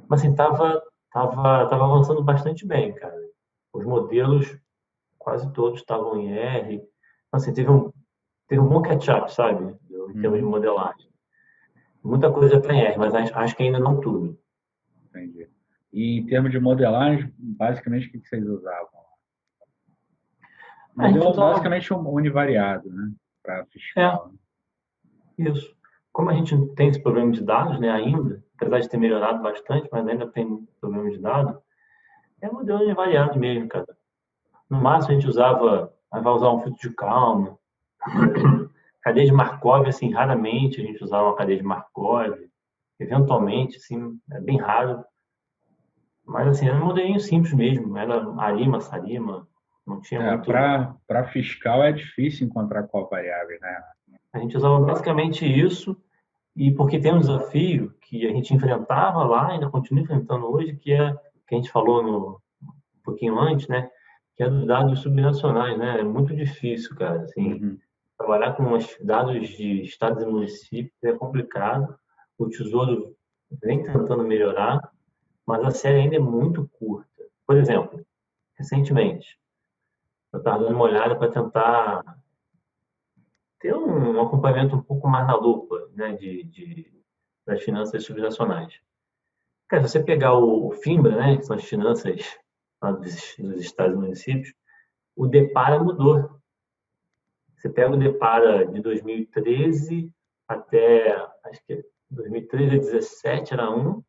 Speaker 3: Mas, assim, tava avançando bastante bem, cara. Os modelos, quase todos estavam em R. Então, assim, teve um bom catch-up, sabe? Em termos de modelagem. Muita coisa já está em R, mas acho que ainda não tudo.
Speaker 1: Entendi. E em termos de modelagem, basicamente, o que vocês usavam? Modelo basicamente univariado, né? Para fiscal.
Speaker 3: Isso. Como a gente não tem esse problema de dados, né, ainda, apesar de ter melhorado bastante, mas ainda tem problema de dado, é modelo invariado mesmo, cara. No máximo a gente vai usar um filtro de Kalman, cadeia de Markov, assim, raramente a gente usava uma cadeia de Markov, eventualmente, assim, é bem raro. Mas, assim, era um modelinho simples mesmo, era Arima, Sarima, não tinha muito...
Speaker 1: Para fiscal é difícil encontrar qual variável, né?
Speaker 3: A gente usava basicamente isso, e porque tem um desafio que a gente enfrentava lá, ainda continua enfrentando hoje, que é, que a gente falou um pouquinho antes, né? Que é dos dados subnacionais, né? É muito difícil, cara, assim, trabalhar com os dados de estados e municípios é complicado. O Tesouro vem tentando melhorar, mas a série ainda é muito curta. Por exemplo, recentemente, eu estava dando uma olhada para tentar ter um acompanhamento um pouco mais na lupa, né, das finanças subnacionais. Cara, se você pegar o FINBRA, né, que são as finanças lá dos estados e municípios, o DEPARA mudou. Você pega o DEPARA de 2013 até, acho que 2013 a 2017 era um,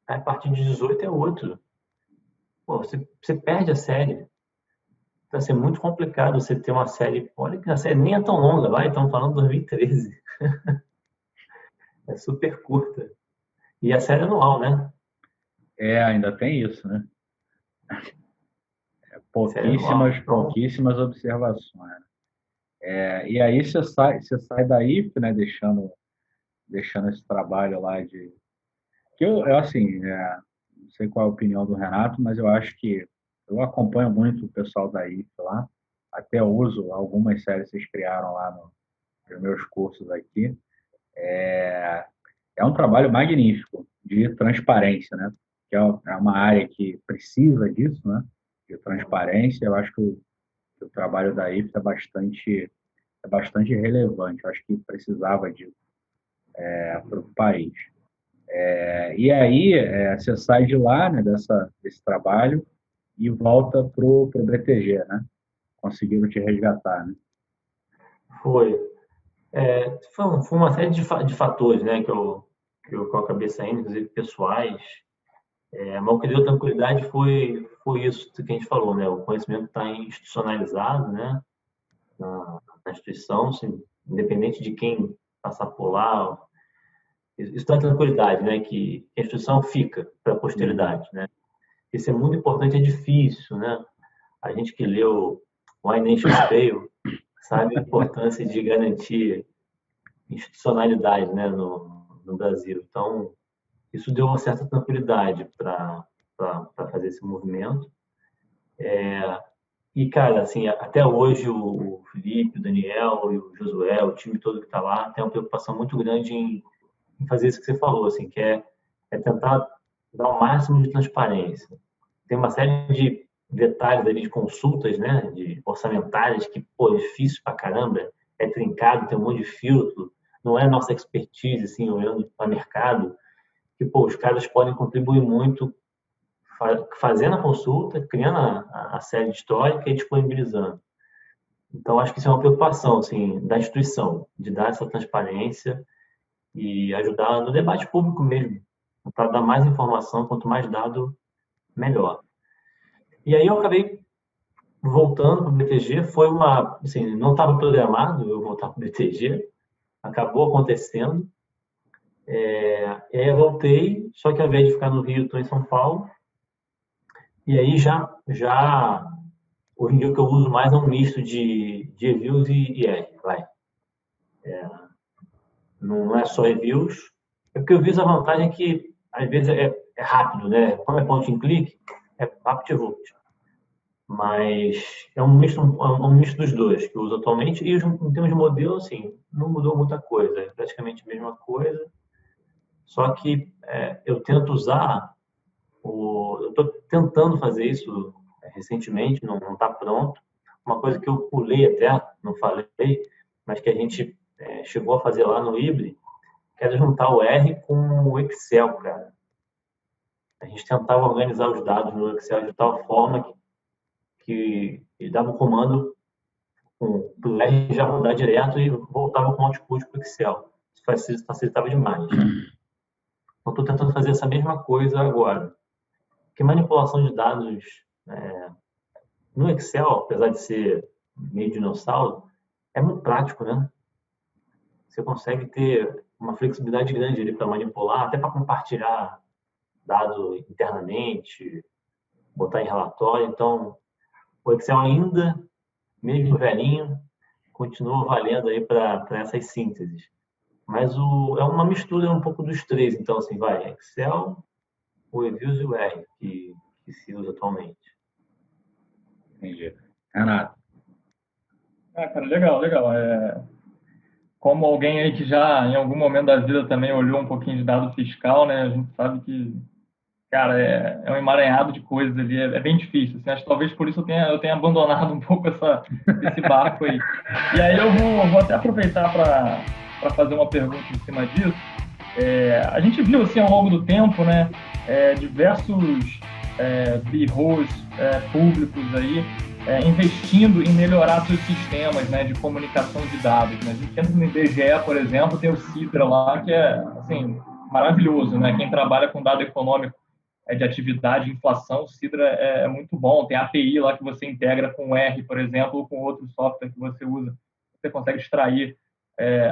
Speaker 3: a partir de 2018 é outro. Pô, você perde a série. Vai ser muito complicado você ter uma série. Olha que a série nem é tão longa, vai, estamos falando de 2013. É super curta. E a série é anual, né?
Speaker 1: Ainda tem isso, né?
Speaker 3: Série anual. Então,
Speaker 1: Pouquíssimas observações. E aí você sai da IF, né? Deixando esse trabalho lá de... Que eu assim, não sei qual é a opinião do Renato, mas eu acho que eu acompanho muito o pessoal da IF lá, até uso algumas séries que vocês criaram lá nos meus cursos aqui. É um trabalho magnífico de transparência, né? Que é uma área que precisa disso, né? De transparência. Eu acho que o trabalho da IF é bastante relevante. Eu acho que precisava disso para o país. E aí você sai de lá, né? Desse trabalho e volta pro BTG, né? Conseguiram te resgatar, né?
Speaker 3: foi. Foi uma série de fatores, né, que eu acabei saindo, inclusive pessoais. Mas o que deu tranquilidade foi isso que a gente falou, né? O conhecimento está institucionalizado, né? Na instituição, assim, independente de quem passar por lá. Isso dá tranquilidade, né? Que a instituição fica para a posteridade, né? Isso é muito importante, é difícil, né? A gente que leu Why Nations Fail sabe a importância de garantir institucionalidade, né, no Brasil. Então, isso deu uma certa tranquilidade para fazer esse movimento. E, cara, assim, até hoje o Felipe, o Daniel e o Josué, o time todo que está lá, tem uma preocupação muito grande em fazer isso que você falou, assim, que é tentar dar o máximo de transparência. Tem uma série de detalhes ali de consultas, né, de orçamentárias que, pô, é difícil pra caramba, é trincado, tem um monte de filtro, não é nossa expertise, assim, olhando para o mercado, que, pô, os caras podem contribuir muito fazendo a consulta, criando a série histórica e disponibilizando. Então, acho que isso é uma preocupação, assim, da instituição, de dar essa transparência e ajudar no debate público mesmo, para dar mais informação, quanto mais dado, melhor. E aí eu acabei voltando para o BTG, foi assim, não estava programado eu voltar para o BTG, acabou acontecendo. E aí eu voltei, só que ao invés de ficar no Rio, estou em São Paulo. E aí já hoje em dia o que eu uso mais é um misto de reviews e R, vai. Não é só reviews, é porque eu vi a vantagem que às vezes é rápido, né? Como é point and click, é VaptVolt. Mas é um misto dos dois que eu uso atualmente. E em termos de modelo, assim, não mudou muita coisa. É praticamente a mesma coisa. Só que eu tento usar eu estou tentando fazer isso recentemente, não está pronto. Uma coisa que eu pulei até, não falei, mas que a gente chegou a fazer lá no Ibri, que era juntar o R com o Excel, cara. A gente tentava organizar os dados no Excel de tal forma que ele dava o comando para o R já rodar direto e voltava com o output para o Excel. Isso facilitava demais. Então, estou tentando fazer essa mesma coisa agora. Porque manipulação de dados no Excel, apesar de ser meio dinossauro, é muito prático, né? Você consegue ter uma flexibilidade grande ali para manipular, até para compartilhar dado internamente, botar em relatório. Então, o Excel ainda, mesmo velhinho, continua valendo aí para essas sínteses. Mas é uma mistura um pouco dos três. Então, assim, vai Excel, o Reviews e o R, que se usa atualmente.
Speaker 1: Entendi. Renato.
Speaker 2: Cara, legal, legal. Como alguém aí que já, em algum momento da vida, também olhou um pouquinho de dado fiscal, né? A gente sabe que, cara, é um emaranhado de coisas ali, é bem difícil. Assim, acho que talvez por isso eu tenha abandonado um pouco esse barco aí. E aí eu vou até aproveitar para fazer uma pergunta em cima disso. A gente viu, assim, ao longo do tempo, né, diversos bureaus públicos aí investindo em melhorar seus sistemas, né, de comunicação de dados. Né? A gente entra no IBGE, por exemplo, tem o Sidra lá, que é assim, maravilhoso. Né? Quem trabalha com dado econômico de atividade, inflação, o Sidra é muito bom. Tem a API lá que você integra com o R, por exemplo, ou com outro software que você usa. Você consegue extrair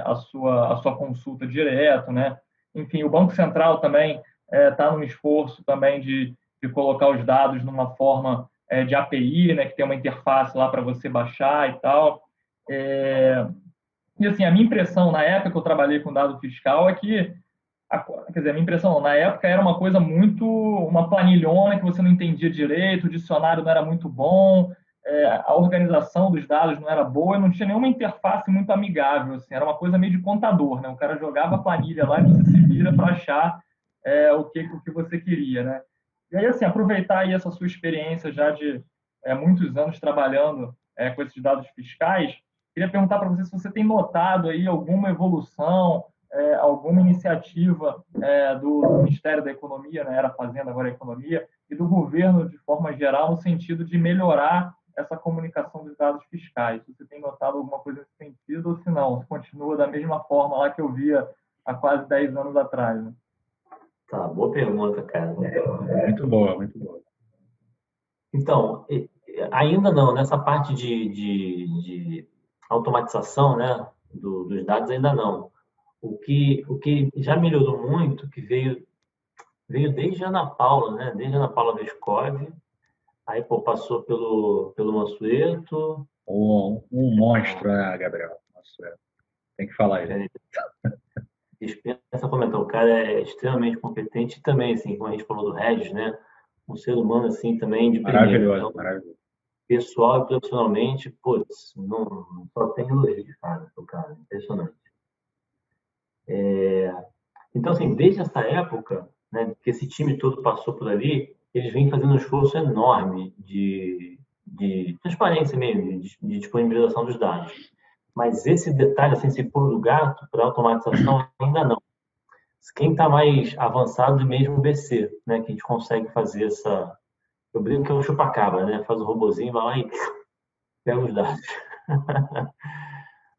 Speaker 2: a sua consulta direto. Né? Enfim, o Banco Central também está num esforço também de colocar os dados numa forma de API, né, que tem uma interface lá para você baixar e tal. E assim, a minha impressão na época que eu trabalhei com dado fiscal é que, quer dizer, a minha impressão na época era uma coisa muito, uma planilhona que você não entendia direito, o dicionário não era muito bom, a organização dos dados não era boa, não tinha nenhuma interface muito amigável, assim, era uma coisa meio de contador, né? O cara jogava a planilha lá e você se vira para achar o que você queria, né? E aí, assim, aproveitar aí essa sua experiência já de muitos anos trabalhando com esses dados fiscais, queria perguntar para você se você tem notado aí alguma evolução, alguma iniciativa do Ministério da Economia, né, era Fazenda, agora é Economia, e do governo de forma geral, no sentido de melhorar essa comunicação dos dados fiscais. Se você tem notado alguma coisa nesse sentido ou se não, se continua da mesma forma lá que eu via há quase 10 anos atrás, né?
Speaker 3: Tá, boa pergunta, cara.
Speaker 1: Muito boa, muito boa.
Speaker 3: Então, ainda não, nessa parte de automatização, né, dos dados ainda não. O que já melhorou muito, que veio desde a Ana Paula, né, desde a Ana Paula Vescovi, aí pô, passou pelo Mansueto.
Speaker 1: Um monstro, né, Gabriel? Nossa, tem que falar isso.
Speaker 3: Dispensa comentar, o cara é extremamente competente e também, assim, como a gente falou do Regis, né, um ser humano assim também de primeira.
Speaker 1: Maravilhoso,
Speaker 3: Então,
Speaker 1: maravilhoso.
Speaker 3: pessoal e profissionalmente, putz, não só tem elogio, cara, o cara, impressionante. Então, assim, desde essa época, né, que esse time todo passou por ali, eles vêm fazendo um esforço enorme de transparência mesmo, de disponibilização dos dados. Mas esse detalhe, assim, esse pulo do gato para automatização, ainda não. Quem está mais avançado é mesmo o BC, né, que a gente consegue fazer essa... Eu brinco que é um chupa-cabra, né? Faz o robozinho, vai lá e pega os dados.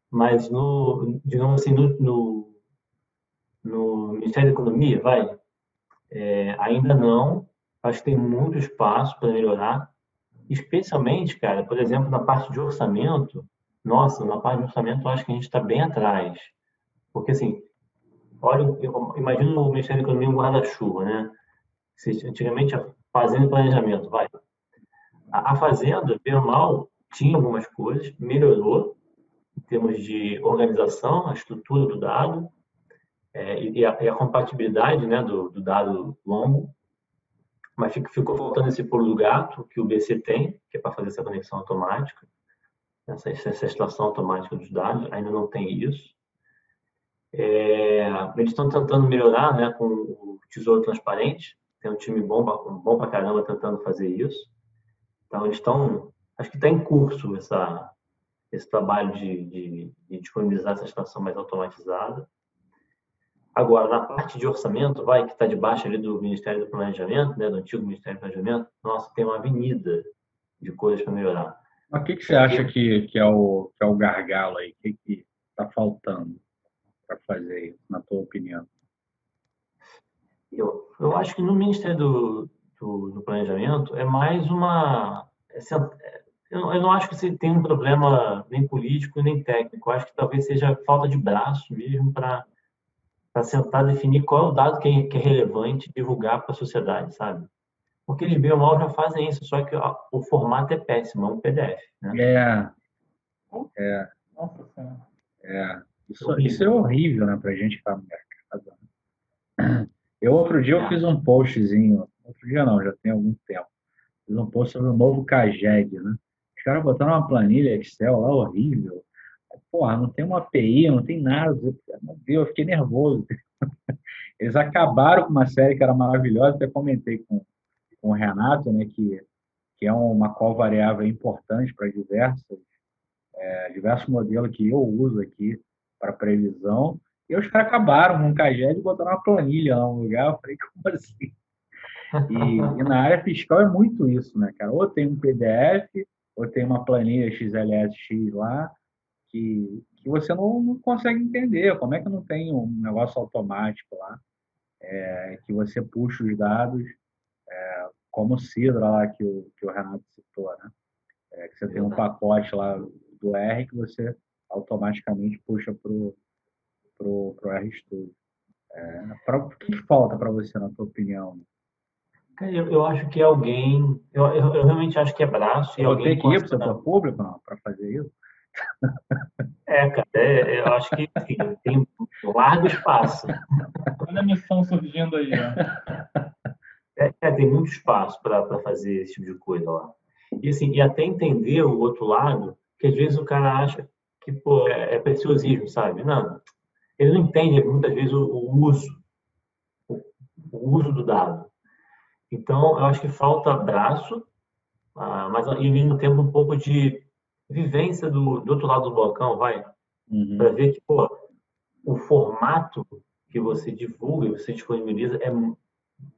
Speaker 3: Mas, digamos assim, no Ministério da Economia, ainda não. Acho que tem muito espaço para melhorar. Especialmente, cara, por exemplo, na parte de orçamento. Nossa, na parte de orçamento eu acho que a gente está bem atrás. Porque, assim, olha, imagina o Ministério da Economia um guarda-chuva, né? Antigamente, a Fazenda e Planejamento, A Fazenda, bem ou mal, tinha algumas coisas, melhorou em termos de organização, a estrutura do dado e a compatibilidade, né, do dado longo, mas ficou faltando esse pulo do gato que o BC tem, que é para fazer essa conexão automática, essa extração automática dos dados, ainda não tem isso. Eles estão tentando melhorar, né, com o Tesouro Transparente, tem um time bom para caramba tentando fazer isso. Então, eles estão... Acho que está em curso esse trabalho de disponibilizar essa estação mais automatizada. Agora, na parte de orçamento, que está debaixo ali do Ministério do Planejamento, né, do antigo Ministério do Planejamento, nossa, tem uma avenida de coisas para melhorar.
Speaker 1: Mas o que você acha que é o gargalo aí? O que está faltando para fazer isso, na tua opinião?
Speaker 3: Eu acho que no Ministério do Planejamento é mais uma. Eu não acho que você tem um problema nem político nem técnico. Eu acho que talvez seja falta de braço mesmo para sentar definir qual é o dado que é relevante divulgar para a sociedade, sabe? Porque eles bem ou mal já fazem isso, só que o formato é péssimo, é um PDF, né?
Speaker 1: É,
Speaker 2: Nossa Senhora.
Speaker 1: isso é horrível, né, pra gente que tá no mercado. Outro dia eu fiz um postzinho, outro dia não, já tem algum tempo, fiz um post sobre o novo CAGED, né? Os caras botaram uma planilha Excel lá horrível. Porra, não tem uma API, não tem nada. Meu Deus, eu fiquei nervoso. Eles acabaram com uma série que era maravilhosa, até comentei com o Renato, né, que é uma call variável importante para diversos modelos que eu uso aqui para previsão. E os caras acabaram com o CAGED e botaram uma planilha lá no lugar. Eu falei, como assim? E na área fiscal é muito isso, né, cara? Ou tem um PDF, ou tem uma planilha XLSX lá, que você não consegue entender. Como é que não tem um negócio automático lá, que você puxa os dados, como o Sidra lá que o Renato citou, né? Que você tem um pacote lá do R que você automaticamente puxa pro RStudio. O que falta para você, na tua opinião?
Speaker 3: Eu acho que alguém. Eu realmente acho que é braço e
Speaker 1: Eu vou ter
Speaker 3: alguém
Speaker 1: que
Speaker 3: com
Speaker 1: ir para o
Speaker 3: essa.
Speaker 1: setor público para fazer isso?
Speaker 3: Cara, eu acho que assim, tem largo espaço.
Speaker 2: Olha a missão surgindo aí, ó.
Speaker 3: Tem muito espaço para fazer esse tipo de coisa lá. E, assim, e até entender o outro lado, que às vezes o cara acha que pô, é preciosismo, sabe? Não, ele não entende muitas vezes o uso do dado. Então, eu acho que falta braço, mas ao mesmo tempo um pouco de vivência do outro lado do balcão, vai, para ver que pô, o formato que você divulga, você disponibiliza,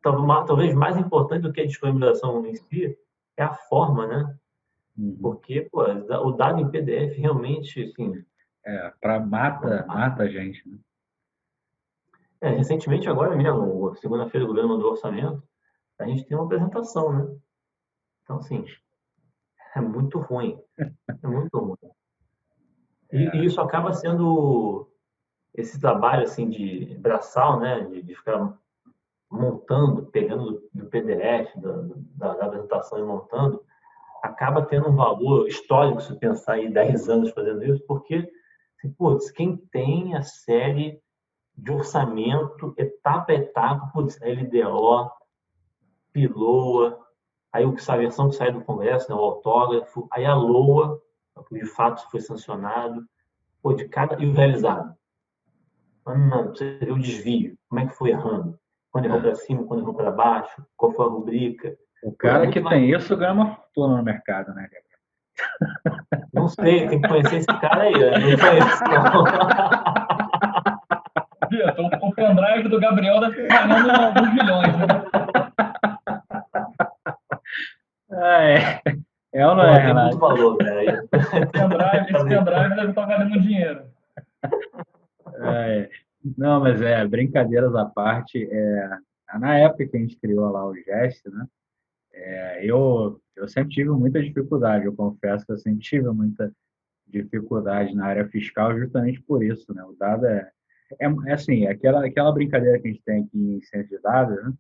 Speaker 3: talvez mais importante do que a disponibilização em si, é a forma, né? Porque pô, o dado em PDF realmente, assim.
Speaker 1: Mata a gente, né?
Speaker 3: Recentemente, agora mesmo, segunda-feira, o governo mandou o orçamento, a gente tem uma apresentação, né? Então, assim, é muito ruim. É muito ruim. E isso acaba sendo esse trabalho, assim, de braçal, né? De ficar montando, pegando do PDF, da apresentação e montando, acaba tendo um valor histórico se pensar aí 10 anos fazendo isso, porque, assim, putz, quem tem a série de orçamento, etapa a etapa, putz, LDO, PILOA, aí a versão que sai do Congresso, né, o autógrafo, aí a LOA, que de fato foi sancionado, pô, e o realizado. Não, você vê o desvio, como é que foi errando, quando errou para cima, quando errou para baixo, qual foi a rubrica.
Speaker 1: O cara que tem isso ganha uma fortuna no mercado, né?
Speaker 3: Não sei, tem que conhecer esse cara aí, eu não conheço, não.
Speaker 2: Vitor, o pendrive do Gabriel deve estar valendo alguns milhões, né?
Speaker 1: É ou não é,
Speaker 3: Tem muito valor, velho.
Speaker 2: Esse pendrive deve estar valendo dinheiro.
Speaker 1: Não, mas brincadeiras à parte, na época que a gente criou lá o GEST, né? Eu sempre tive muita dificuldade, eu confesso que eu sempre tive muita dificuldade na área fiscal justamente por isso, né? O dado assim, aquela brincadeira que a gente tem aqui em ciência de dados, né?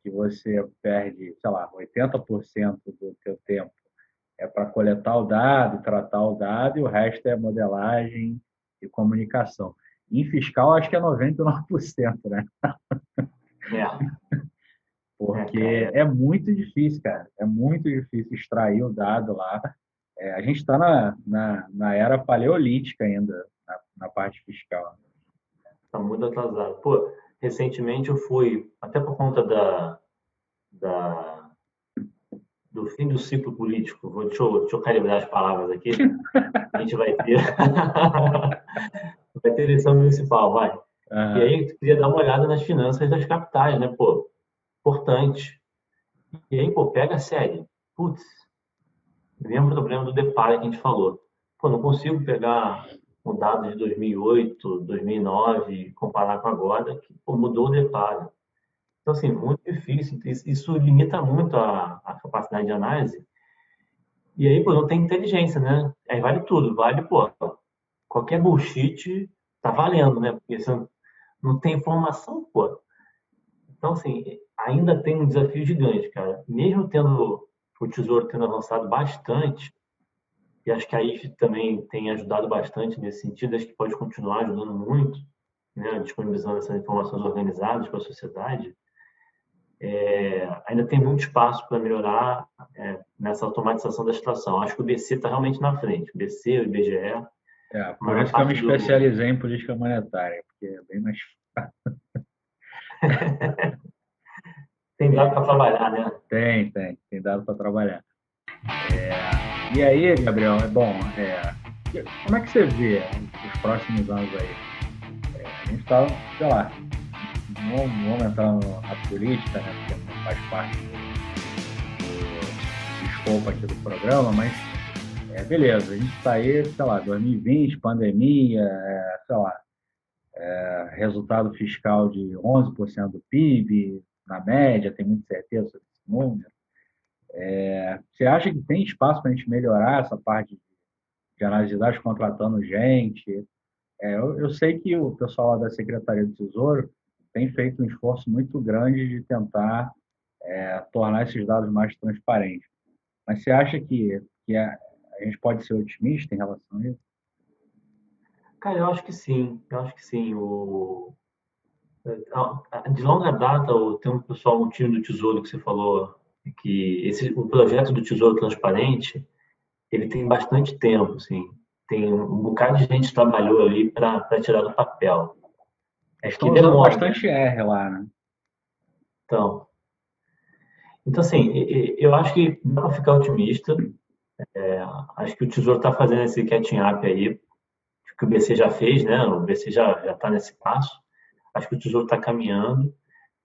Speaker 1: Que você perde, sei lá, 80% do teu tempo para coletar o dado, tratar o dado, e o resto é modelagem e comunicação. Em fiscal, acho que é 99%, né? Porque é muito difícil, cara. É muito difícil extrair o dado lá. A gente está na era paleolítica ainda, na parte fiscal.
Speaker 3: Está muito atrasado. Pô, recentemente eu fui, até por conta do fim do ciclo político, deixa eu calibrar as palavras aqui, a gente vai ter eleição municipal, vai. E aí tu queria dar uma olhada nas finanças das capitais, né, pô? Importante. E aí, pô, pega a série. Putz, mesmo problema do DEPAR que a gente falou. Pô, não consigo pegar um dado de 2008, 2009 e comparar com agora, que pô, mudou o DEPAR. Então, assim, muito difícil. Isso limita muito a capacidade de análise. E aí, pô, não tem inteligência, né? Aí vale tudo. Vale, pô, qualquer bullshit tá valendo, né? Porque você não tem informação, pô. Então, assim, ainda tem um desafio gigante, cara. Mesmo tendo o Tesouro tendo avançado bastante, e acho que a IFE também tem ajudado bastante nesse sentido, acho que pode continuar ajudando muito, né, disponibilizando essas informações organizadas para a sociedade. Ainda tem muito espaço para melhorar nessa automatização da situação. Acho que o BC está realmente na frente, o BC, o IBGE.
Speaker 1: Por isso que eu me especializei em política monetária, porque é bem mais fácil.
Speaker 3: Tem dado para trabalhar, né?
Speaker 1: Tem dado para trabalhar. E aí, Gabriel, como é que você vê os próximos anos aí? A gente está, sei lá, não vamos entrar na política, né, porque não faz parte do escopo aqui do programa, mas beleza, a gente está aí, sei lá, 2020, pandemia, sei lá, resultado fiscal de 11% do PIB, na média, tem muita certeza sobre esse número. Você acha que tem espaço para a gente melhorar essa parte de análise de dados contratando gente? Eu sei que o pessoal lá da Secretaria do Tesouro tem feito um esforço muito grande de tentar tornar esses dados mais transparentes. Mas você acha que a gente pode ser otimista em relação a isso?
Speaker 3: Cara, eu acho que sim. Eu acho que sim. De longa data, tem um time do Tesouro que você falou que o projeto do Tesouro Transparente, ele tem bastante tempo, assim. Tem um bocado de gente que trabalhou ali para tirar do papel.
Speaker 1: Estão usando bastante R lá, né?
Speaker 3: Então, assim, eu acho que dá para ficar otimista. Acho que o Tesouro está fazendo esse catching up aí, que o BC já fez, né? O BC já está nesse passo. Acho que o Tesouro está caminhando.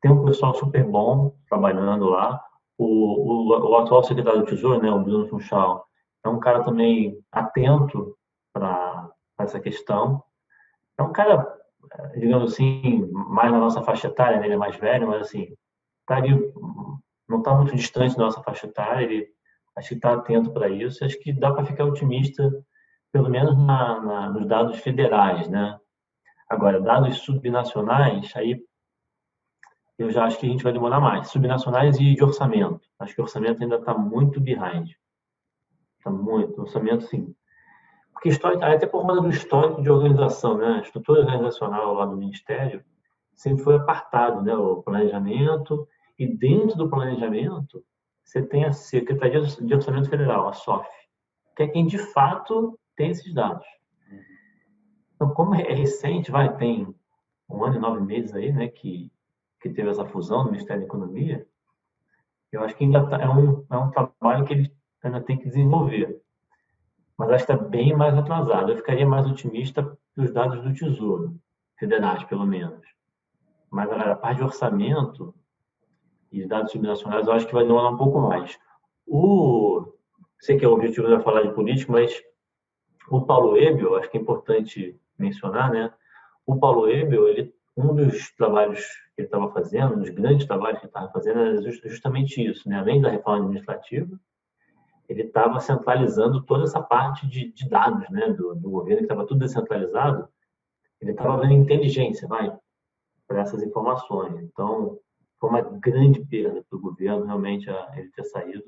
Speaker 3: Tem um pessoal super bom trabalhando lá. O atual secretário do Tesouro, né, o Bruno Funchal, é um cara também atento para essa questão. É um cara, digamos assim, mais na nossa faixa etária, né? Ele é mais velho, mas assim, tá ali, não está muito distante da nossa faixa etária, ele acho que está atento para isso. Acho que dá para ficar otimista, pelo menos nos dados federais, né? Agora, dados subnacionais, aí eu já acho que a gente vai demorar mais. Subnacionais e de orçamento. Acho que o orçamento ainda está muito behind. Está muito. Orçamento, sim. Porque até por conta do histórico de organização, né? A estrutura organizacional lá do Ministério sempre foi apartado, né? O planejamento. E dentro do planejamento, você tem a Secretaria de Orçamento Federal, a SOF, que é quem de fato tem esses dados. Então, como é recente, tem 1 ano e 9 meses aí, né? Que teve essa fusão do Ministério da Economia, eu acho que ainda é um trabalho que ele ainda tem que desenvolver. Mas acho que está bem mais atrasado. Eu ficaria mais otimista dos dados do Tesouro, federais, pelo menos. Mas a parte de orçamento e dados subnacionais, eu acho que vai demorar um pouco mais. Sei que é o objetivo de falar de política, mas o Paulo Ebel, acho que é importante mencionar, né? O Paulo Ebel, um dos trabalhos que ele estava fazendo, um dos grandes trabalhos que ele estava fazendo, era justamente isso, né? Além da reforma administrativa, ele estava centralizando toda essa parte de dados, né? do governo, que estava tudo descentralizado. Ele estava dando inteligência, para essas informações. Então, foi uma grande perda para o governo, realmente, ele ter saído,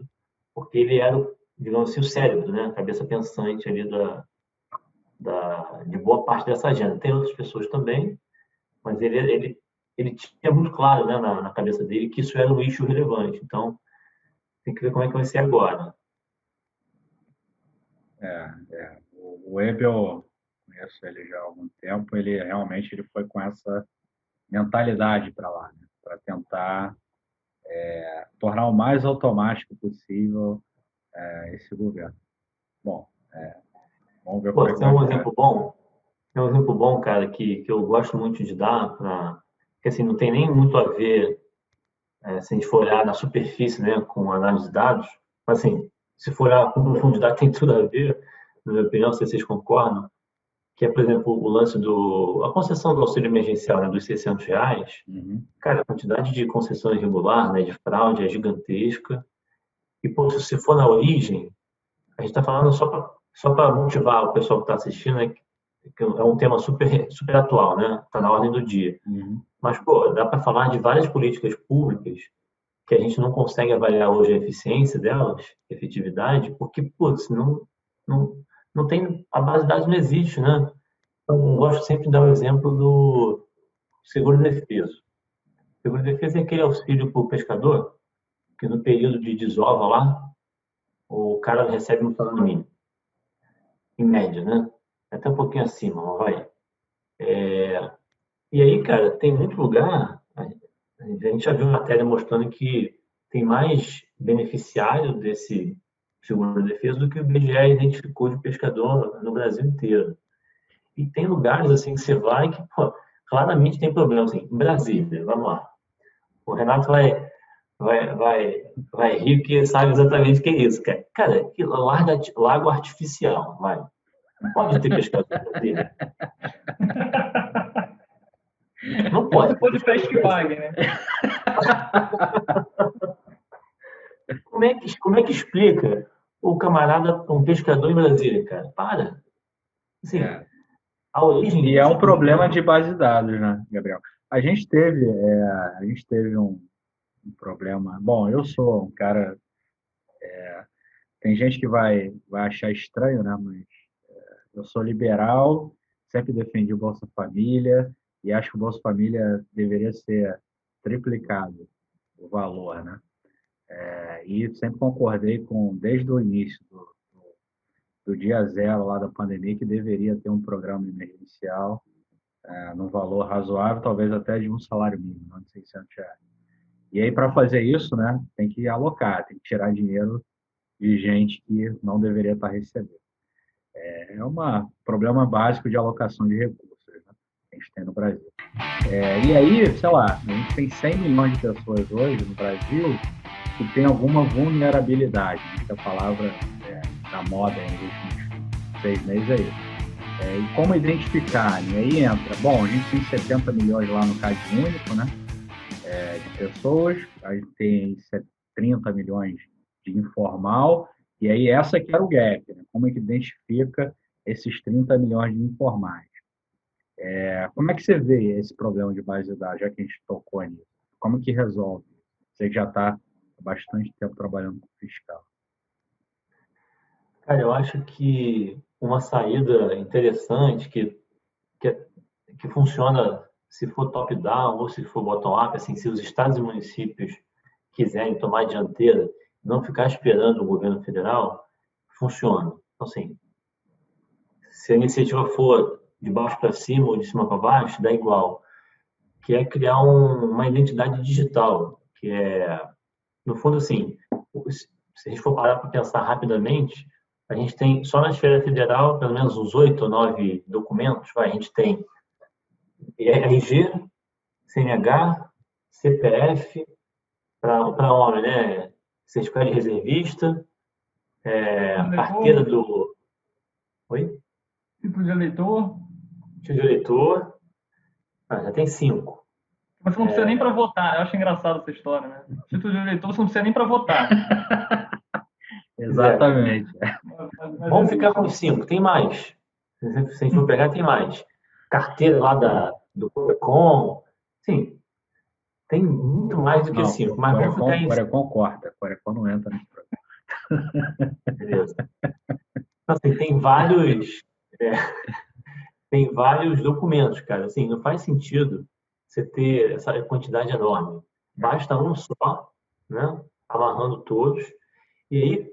Speaker 3: porque ele era, digamos assim, o cérebro, né? A cabeça pensante ali de boa parte dessa agenda. Tem outras pessoas também, mas ele tinha muito claro, né, na cabeça dele que isso era um issue relevante. Então, tem que ver como é que vai ser agora.
Speaker 1: O Ebel, conheço ele já há algum tempo, ele realmente foi com essa mentalidade para lá, né, para tentar tornar o mais automático possível esse governo. Bom, vamos ver como é que vai
Speaker 3: ficar. Tem um exemplo bom, cara, que eu gosto muito de dar, porque assim, não tem nem muito a ver, se a gente for olhar na superfície, né, com análise de dados, mas assim, se for olhar com profundidade, tem tudo a ver, na minha opinião, não sei se vocês concordam, que é, por exemplo, o lance a concessão do auxílio emergencial, né, dos R$ 600.
Speaker 1: Uhum.
Speaker 3: Cara, a quantidade de concessão irregular, né, de fraude é gigantesca. E, pô, se for na origem, a gente está falando só para motivar o pessoal que está assistindo, né, que é um tema super, super atual, né? Está na ordem do dia.
Speaker 1: Uhum.
Speaker 3: Mas, pô, dá para falar de várias políticas públicas que a gente não consegue avaliar hoje a eficiência delas, a efetividade, porque, putz, não tem, a base de dados não existe, né? Então, eu gosto sempre de dar o exemplo do seguro-defeso. Seguro-defeso é aquele auxílio para o pescador, que no período de desova lá, o cara recebe um salário mínimo, em média, né? Até um pouquinho acima, mas vai. E aí, cara, tem muito lugar, a gente já viu matéria mostrando que tem mais beneficiário desse seguro-defeso do que o IBGE identificou de pescador no Brasil inteiro. E tem lugares assim que você vai que, pô, claramente tem problema. Assim, em Brasília, vamos lá. O Renato vai rir porque sabe exatamente o que é isso, cara. Cara, que lago artificial, vai. Não pode ter pescador em Brasília. Não
Speaker 2: Só
Speaker 3: pode
Speaker 2: se for
Speaker 3: ter
Speaker 2: de
Speaker 3: pescador
Speaker 2: peixe
Speaker 3: em
Speaker 2: que
Speaker 3: Brasília.
Speaker 2: pague, né?
Speaker 3: Como é que explica o camarada, um pescador em Brasília, cara? Para. Assim,
Speaker 1: É.
Speaker 3: a origem
Speaker 1: E é um
Speaker 3: do
Speaker 1: problema
Speaker 3: problema.
Speaker 1: de base de dados, né, Gabriel? A gente teve um problema. Bom, eu sou um cara. Tem gente que vai achar estranho, né? Mas eu sou liberal, sempre defendi o Bolsa Família e acho que o Bolsa Família deveria ser triplicado o valor, né? E sempre concordei desde o início do dia zero lá da pandemia, que deveria ter um programa emergencial num valor razoável, talvez até de um salário mínimo, não de R$ 600. E aí, para fazer isso, né, tem que alocar, tem que tirar dinheiro de gente que não deveria estar recebendo. É um problema básico de alocação de recursos, né, que a gente tem no Brasil. E aí, sei lá, a gente tem 100 milhões de pessoas hoje no Brasil que tem alguma vulnerabilidade, né, que a palavra da moda nos últimos 6 meses é isso. E como identificar? E aí entra, bom, a gente tem 70 milhões lá no Cade Único, né, de pessoas, a gente tem 30 milhões de informal, e aí essa que era o gap, né, como é que identifica esses 30 milhões de informais? Como é que você vê esse problema de base de dados, já que a gente tocou nisso? Como que resolve? Você que já está há bastante tempo trabalhando com fiscal.
Speaker 3: Cara, eu acho que uma saída interessante que funciona se for top-down ou se for bottom-up, assim, se os estados e municípios quiserem tomar a dianteira, não ficar esperando o governo federal, funciona. Então, assim, se a iniciativa for de baixo para cima ou de cima para baixo, dá igual. Que é criar uma identidade digital, que é, no fundo, assim, se a gente for parar para pensar rapidamente, a gente tem, só na esfera federal, pelo menos uns 8 ou 9 documentos, a gente tem RG, CNH, CPF, para homem, né? Certificado de reservista, carteira do... Oi?
Speaker 2: Título de eleitor.
Speaker 3: Título de eleitor. Já tem 5.
Speaker 2: Mas não precisa nem para votar. Eu acho engraçado essa história, né? Título de eleitor você não precisa nem para votar.
Speaker 1: Exatamente.
Speaker 3: Vamos ficar com os 5. Tem mais. Se a gente for pegar, tem mais. Carteira lá do Corecon. Sim. Tem muito mais do que 5. Mas vamos ficar em...
Speaker 1: Corecon corta. Corecon não entra nesse programa.
Speaker 3: Beleza. Então, assim, tem vários documentos, cara. Assim, não faz sentido você ter essa quantidade enorme. Basta um só, né? Amarrando todos. E aí,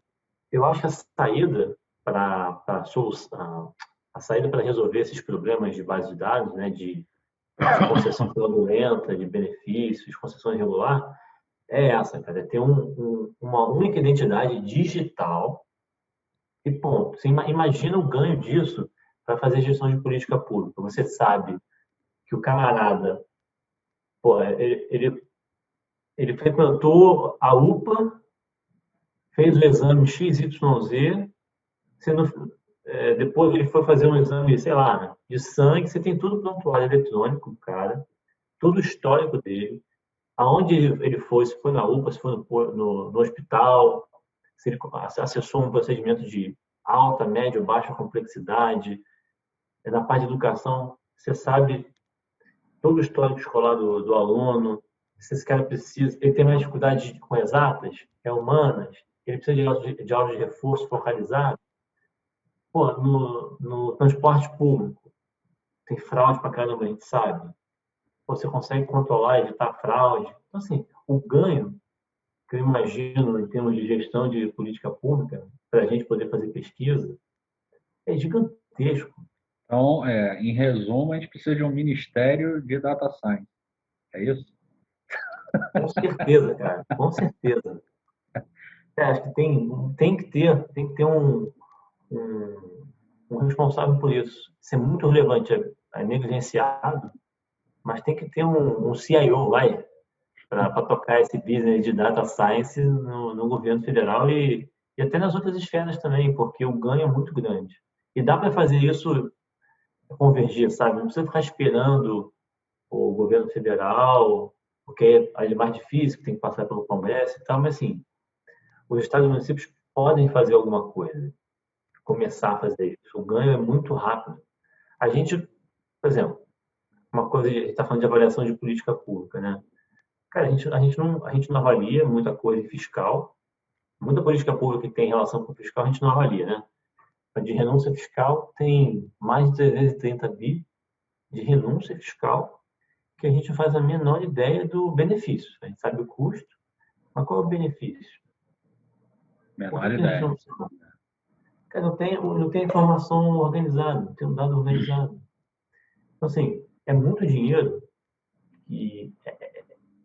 Speaker 3: eu acho que a saída para solução, a saída para resolver esses problemas de base de dados, né, de concessão fraudulenta, de benefícios, concessão irregular, é essa, cara, é ter uma única identidade digital e ponto. Você imagina o ganho disso para fazer gestão de política pública. Você sabe que o camarada, pô, ele frequentou a UPA, fez o exame XYZ, depois ele foi fazer um exame, sei lá, né, de sangue, você tem tudo prontuário eletrônico, cara, tudo o histórico dele, aonde ele foi, se foi na UPA, se foi no hospital, se ele acessou um procedimento de alta, média ou baixa complexidade. Na parte de educação, você sabe todo o histórico escolar do aluno, se esse cara precisa, ele tem mais dificuldade com exatas, humanas, ele precisa de aulas de reforço focalizado. Pô, no transporte público, tem fraude pra caramba, a gente sabe. Você consegue controlar, evitar fraude. Então, assim, o ganho que eu imagino em termos de gestão de política pública, para a gente poder fazer pesquisa, é gigantesco.
Speaker 1: Então, em resumo, a gente precisa de um ministério de data science. É isso?
Speaker 3: Com certeza, cara, com certeza. Acho que tem que ter um responsável por isso. Isso é muito relevante, é negligenciado, mas tem que ter um CIO, para tocar esse business de data science no governo federal e até nas outras esferas também, porque o ganho é muito grande. E dá para fazer isso convergir, sabe? Não precisa ficar esperando o governo federal, porque é mais difícil, tem que passar pelo Congresso e tal, mas assim, os estados e municípios podem fazer alguma coisa, começar a fazer isso. O ganho é muito rápido. A gente, por exemplo, uma coisa, a gente está falando de avaliação de política pública, né? Cara, a gente não avalia muita coisa fiscal, muita política pública que tem relação com o fiscal, a gente não avalia, né? De renúncia fiscal tem mais de 330 bi de renúncia fiscal que a gente faz a menor ideia do benefício. A gente sabe o custo, mas qual é o benefício?
Speaker 1: Menor ideia.
Speaker 3: Cara, não tem informação organizada, não tem um dado organizado. Então, assim, é muito dinheiro e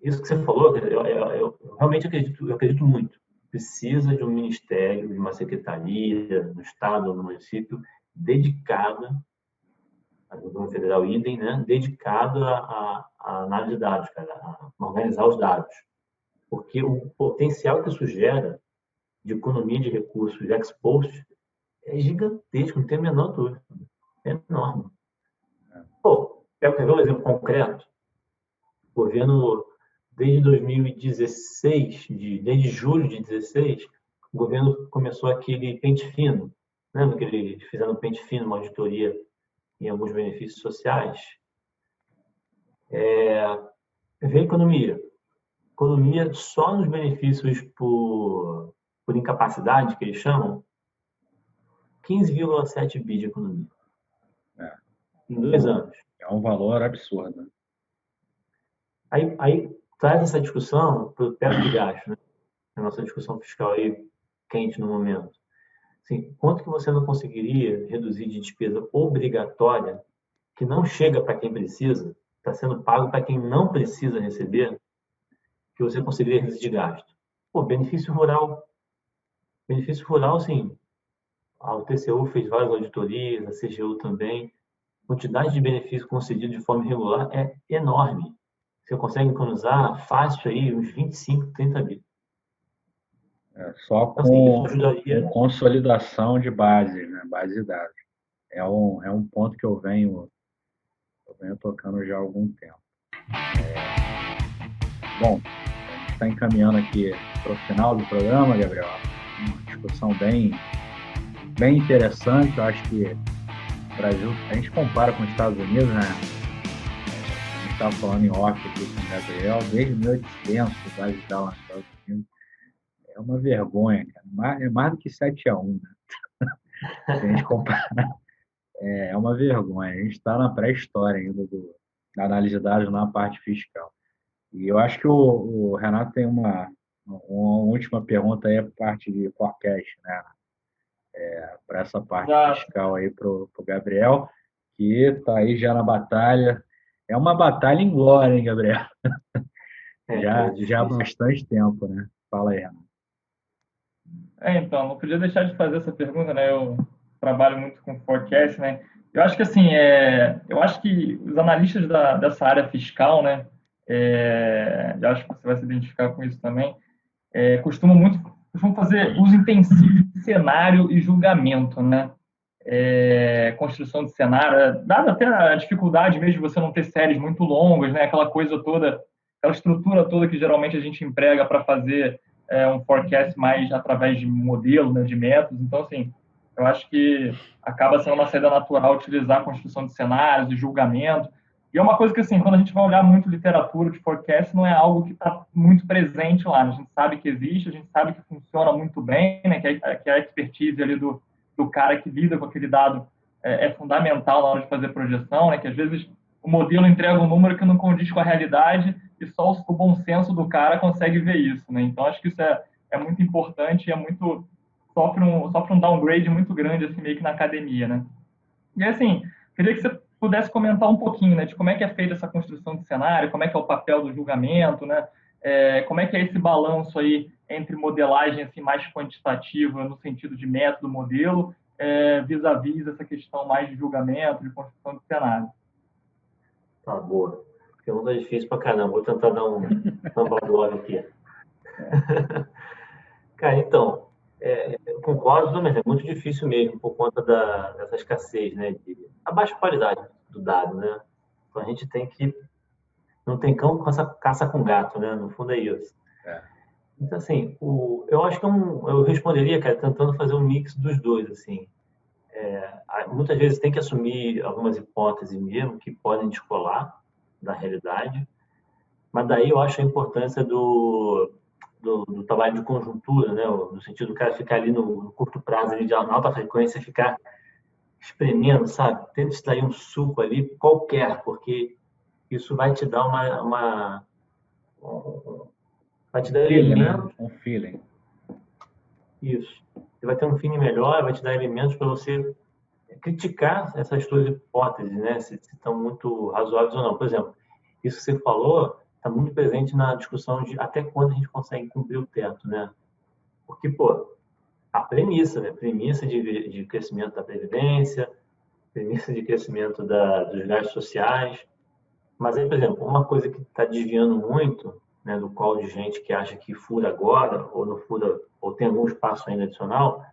Speaker 3: isso que você falou, eu realmente acredito muito. Precisa de um ministério, de uma secretaria, no estado ou no município, dedicada, no governo federal idem, né? Dedicado a análise de dados, cara, a organizar os dados. Porque o potencial que isso gera de economia de recursos ex post é gigantesco, não tem a menor dúvida. É enorme. Pô, quer ver um exemplo concreto? O governo, desde 2016, desde julho de 2016, o governo começou aquele pente fino. Lembra que eles fizeram pente fino, uma auditoria em alguns benefícios sociais? Vem economia. Economia só nos benefícios por incapacidade, que eles chamam, 15,7 bi de economia. Em 2 anos.
Speaker 1: É um valor absurdo.
Speaker 3: Aí traz essa discussão para o teto de gasto, né? A nossa discussão fiscal aí quente no momento. Assim, quanto que você não conseguiria reduzir de despesa obrigatória que não chega para quem precisa, está sendo pago para quem não precisa receber, que você conseguiria reduzir de gasto? Pô, benefício rural. Benefício rural, sim. O TCU fez várias auditorias, a CGU também. A quantidade de benefício concedido de forma irregular é enorme. Você consegue economizar fácil aí uns 25, 30 bi.
Speaker 1: Só com,
Speaker 3: então, assim, ajudaria...
Speaker 1: consolidação de bases, né? Base de dados. É um ponto que eu venho tocando já há algum tempo. Bom, a gente está encaminhando aqui para o final do programa, Gabriel. Uma discussão bem interessante. Eu acho que o Brasil, a gente compara com os Estados Unidos, né? A gente estava falando em off aqui com o Gabriel, desde 1800, o base de dados nos Estados Unidos. É uma vergonha, cara. É mais do que 7-1, né? Se a gente comparar, é uma vergonha. A gente está na pré-história ainda da análise de dados na parte fiscal. E eu acho que o Renato tem uma última pergunta aí, a parte de forecast, né? Para essa parte fiscal aí para o Gabriel, que está aí já na batalha. É uma batalha em glória, hein, Gabriel? Já há bastante tempo, né? Fala aí, Renato.
Speaker 2: Então, não podia deixar de fazer essa pergunta, né? Eu trabalho muito com forecast, né? Eu acho que, assim, eu acho que os analistas dessa área fiscal, né? Eu acho que você vai se identificar com isso também, costumam fazer uso intensivo de cenário e julgamento, né? construção de cenário, dada até a dificuldade mesmo de você não ter séries muito longas, né? Aquela coisa toda, aquela estrutura toda que geralmente a gente emprega para fazer um forecast mais através de modelo, né, de métodos. Então, assim, eu acho que acaba sendo uma saída natural utilizar a construção de cenários, de julgamento. E é uma coisa que, assim, quando a gente vai olhar muito literatura de forecast, não é algo que está muito presente lá. A gente sabe que existe, a gente sabe que funciona muito bem, né? Que a expertise ali do cara que lida com aquele dado é fundamental na hora de fazer projeção, né? Que às vezes o modelo entrega um número que não condiz com a realidade e só o bom senso do cara consegue ver isso, né? Então, acho que isso é muito importante e sofre um downgrade muito grande, assim, meio que na academia, né? E, assim, queria que você pudesse comentar um pouquinho, né, de como é que é feita essa construção de cenário, como é que é o papel do julgamento, né? Como é que é esse balanço aí entre modelagem assim, mais quantitativa, no sentido de método, modelo, vis-à-vis essa questão mais de julgamento, de construção de cenário.
Speaker 3: Tá, boa. Pergunta difícil pra caramba. Vou tentar dar um blog aqui. Cara, então, eu concordo, mas é muito difícil mesmo por conta dessa escassez, né? A baixa qualidade do dado, né? Então a gente tem que... Não tem cão com essa caça com gato, né? No fundo é isso. Então, assim, eu acho que eu responderia, cara, tentando fazer um mix dos dois, assim. Muitas vezes tem que assumir algumas hipóteses mesmo que podem descolar da realidade, mas daí eu acho a importância do trabalho de conjuntura, né? No sentido do cara ficar ali no curto prazo, ali de alta frequência, ficar espremendo, sabe? Tenta extrair um suco ali qualquer, porque isso vai te dar vai te dar elementos.
Speaker 1: Um feeling.
Speaker 3: Isso. Você vai ter um feeling melhor, vai te dar elementos para você criticar essas suas hipóteses, né? Se estão muito razoáveis ou não. Por exemplo, isso que você falou está muito presente na discussão de até quando a gente consegue cumprir o teto, né? Porque, pô, a premissa, né? Premissa de crescimento da previdência, premissa de crescimento dos gastos sociais. Mas aí, por exemplo, uma coisa que está desviando muito, né, do call de gente que acha que fura agora, ou não fura, ou tem algum espaço ainda adicional,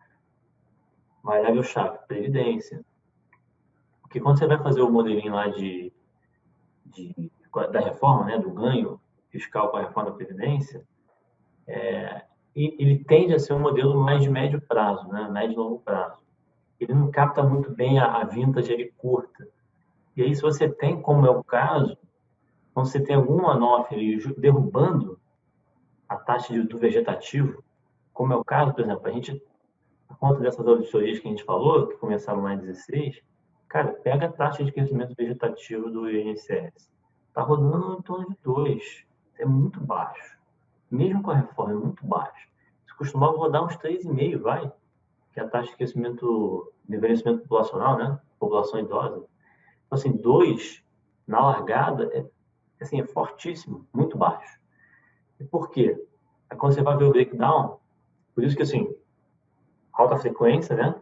Speaker 3: variável-chave, previdência. Porque quando você vai fazer o modelinho lá da reforma, né, do ganho fiscal com a reforma da previdência, ele tende a ser um modelo mais de médio prazo, né, médio e longo prazo. Ele não capta muito bem a vintage ali curta. E aí, se você tem, como é o caso, quando você tem algum on-off ali derrubando a taxa do vegetativo, como é o caso, por exemplo, a gente, por conta dessas auditorias que a gente falou, que começaram lá em 16, cara, pega a taxa de crescimento vegetativo do INSS. Está rodando em torno de 2. É muito baixo. Mesmo com a reforma, é muito baixo. Você costumava rodar uns 3,5, vai? Que é a taxa de crescimento, de envelhecimento populacional, né? População idosa. Então, assim, 2, na largada, é fortíssimo, muito baixo. E por quê? Aí quando você vai ver o breakdown, por isso que, assim, alta frequência, né?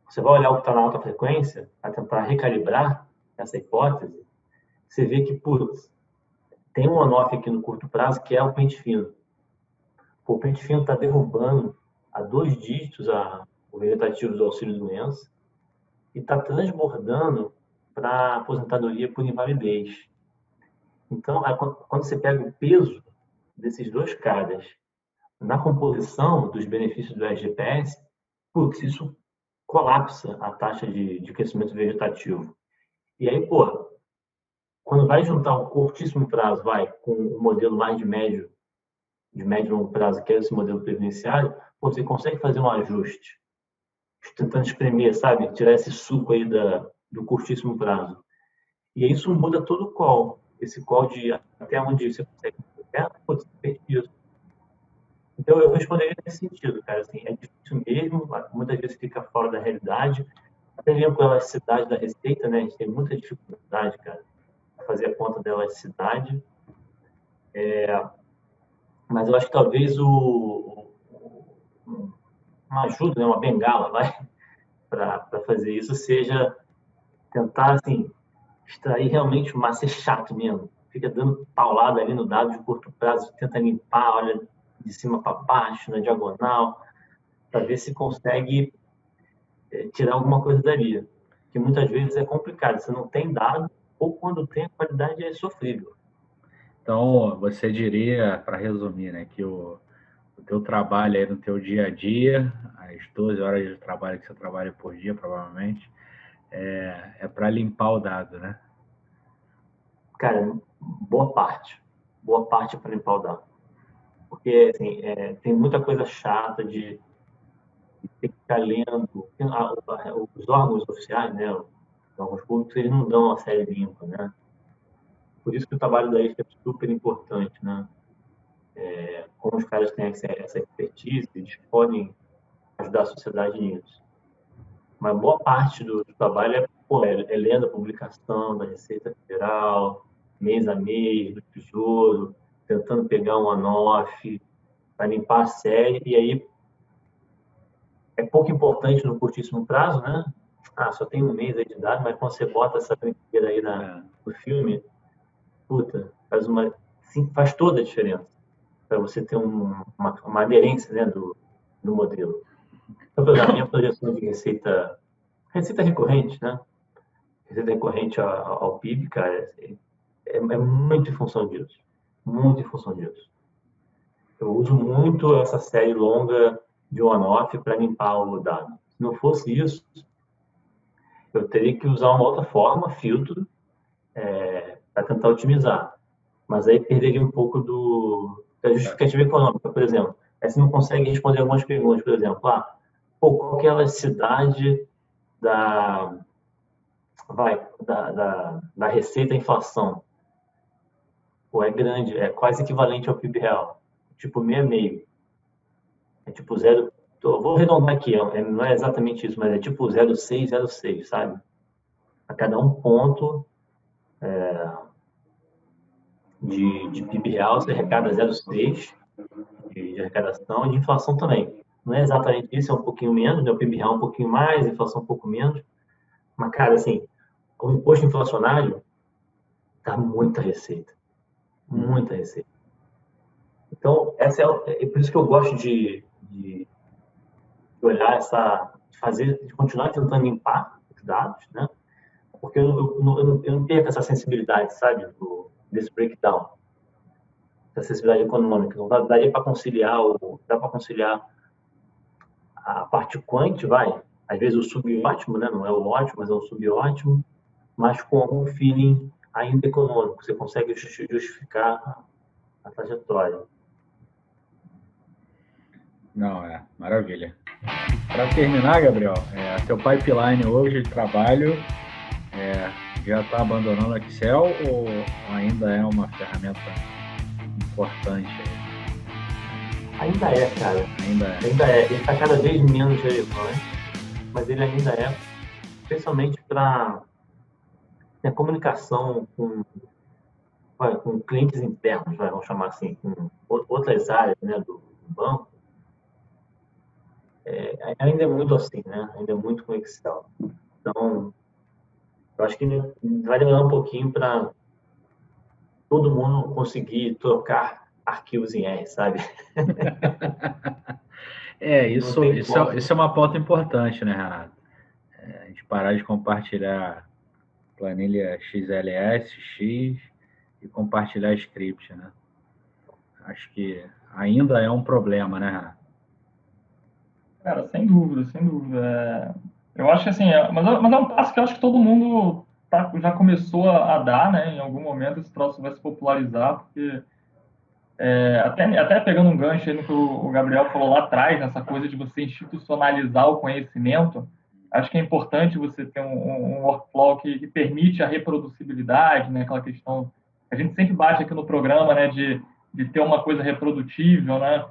Speaker 3: Você vai olhar o que está na alta frequência, para tentar recalibrar essa hipótese, você vê que, putz, tem um on-off aqui no curto prazo que é o pente fino. O pente fino está derrubando a 2 dígitos o vegetativo do auxílio-doença e está transbordando para a aposentadoria por invalidez. Então, quando você pega o peso desses 2 caras na composição dos benefícios do SGPS, putz, isso colapsa a taxa de crescimento vegetativo. E aí, pô, quando vai juntar um curtíssimo prazo, com um modelo mais de médio e longo prazo, que é esse modelo previdenciário, você consegue fazer um ajuste, tentando espremer, sabe? Tirar esse suco aí do curtíssimo prazo. E aí isso muda todo o call. Esse call de até onde você consegue depende disso. Então, eu responderia nesse sentido, cara. Assim, é difícil mesmo, muitas vezes fica fora da realidade. Até mesmo com a elasticidade da receita, né? A gente tem muita dificuldade, cara, para fazer a conta da elasticidade. Mas eu acho que talvez uma ajuda, né? Uma bengala, para fazer isso seja tentar, assim, extrair realmente o ser chato mesmo. Fica dando paulada ali no dado de curto prazo, tenta limpar, olha de cima para baixo, na diagonal, para ver se consegue tirar alguma coisa dali, que muitas vezes é complicado, você não tem dado, ou quando tem, a qualidade é sofrível.
Speaker 1: Então, você diria, para resumir, né, que o teu trabalho aí no teu dia a dia, as 12 horas de trabalho que você trabalha por dia, provavelmente, é para limpar o dado, né?
Speaker 3: Cara, boa parte para limpar o dado. Porque, assim, tem muita coisa chata de ter que ficar lendo. Os órgãos oficiais, né, os órgãos públicos, eles não dão a série limpa, né? Por isso que o trabalho da ISTA é super importante, né? Como os caras têm essa expertise, eles podem ajudar a sociedade nisso. Mas boa parte do trabalho é lendo a publicação da Receita Federal, mês a mês, do Tesouro, tentando pegar um ANOF para limpar a série, e aí é pouco importante no curtíssimo prazo, né? Só tem um mês aí de dado, mas quando você bota essa brincadeira aí no filme, puta, faz toda a diferença para você ter uma aderência, né, do modelo. Então, por exemplo, a minha projeção de receita recorrente, né? Receita recorrente ao PIB, cara, é muito em função disso. Muito em função disso. Eu uso muito essa série longa de on-off para limpar o dado. Se não fosse isso, eu teria que usar uma outra forma, filtro, para tentar otimizar. Mas aí perderia um pouco da justificativa econômica, por exemplo. Aí você não consegue responder algumas perguntas, por exemplo, qual que é a elasticidade da receita à inflação? É grande, é quase equivalente ao PIB real, tipo 6,5. É tipo 0, vou arredondar aqui, não é exatamente isso, mas é tipo 0,606, sabe? A cada um ponto de PIB real, você arrecada 0,6 de arrecadação e de inflação também. Não é exatamente isso, é um pouquinho menos, né? O PIB real um pouquinho mais, a inflação um pouco menos. Mas, cara, assim, o imposto inflacionário dá muita receita. Muita receita. Então, é por isso que eu gosto de olhar de continuar tentando limpar os dados, né? Porque eu não perco essa sensibilidade, sabe, desse breakdown, essa sensibilidade econômica. Não daria para conciliar, dá para conciliar a parte quant, às vezes o subótimo, né? Não é o ótimo, mas é o subótimo, mas com algum feeling ainda econômico. Você consegue justificar a trajetória.
Speaker 1: Não, maravilha. Para terminar, Gabriel, teu pipeline hoje de trabalho já está abandonando o Excel ou ainda é uma ferramenta importante?
Speaker 3: Ainda é, cara.
Speaker 1: Ainda é.
Speaker 3: Ele está cada vez menos relevante, mas ele ainda é, especialmente para a comunicação com clientes internos, vamos chamar assim, com outras áreas, né, do banco. Ainda é muito assim, né? Ainda é muito com Excel. Então, eu acho que vai demorar um pouquinho para todo mundo conseguir trocar arquivos em R, sabe?
Speaker 1: Isso é uma pauta importante, né, Renato? A gente parar de compartilhar planilha XLS, X e compartilhar script, né? Acho que ainda é um problema, né, Renato?
Speaker 2: Cara, sem dúvida, sem dúvida. Eu acho que assim, mas é um passo que eu acho que todo mundo já começou a dar, né? Em algum momento esse troço vai se popularizar, porque até pegando um gancho aí no que o Gabriel falou lá atrás, nessa coisa de você institucionalizar o conhecimento, acho que é importante você ter um workflow que permite a reproducibilidade, né? Aquela questão, a gente sempre bate aqui no programa, né? De ter uma coisa reprodutível, né?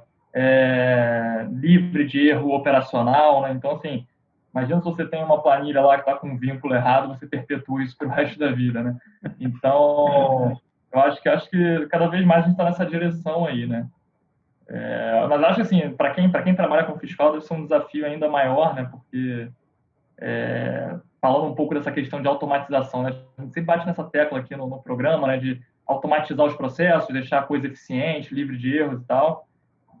Speaker 2: Livre de erro operacional, né? Então, assim, imagina se você tem uma planilha lá que está com um vínculo errado, você perpetua isso para o resto da vida, né? Então, eu acho que cada vez mais a gente está nessa direção aí, né? Mas acho que, assim, para quem trabalha com fiscal, deve ser um desafio ainda maior, né? Porque, falando um pouco dessa questão de automatização, né? A gente sempre bate nessa tecla aqui no programa, né? De automatizar os processos, deixar a coisa eficiente, livre de erros e tal.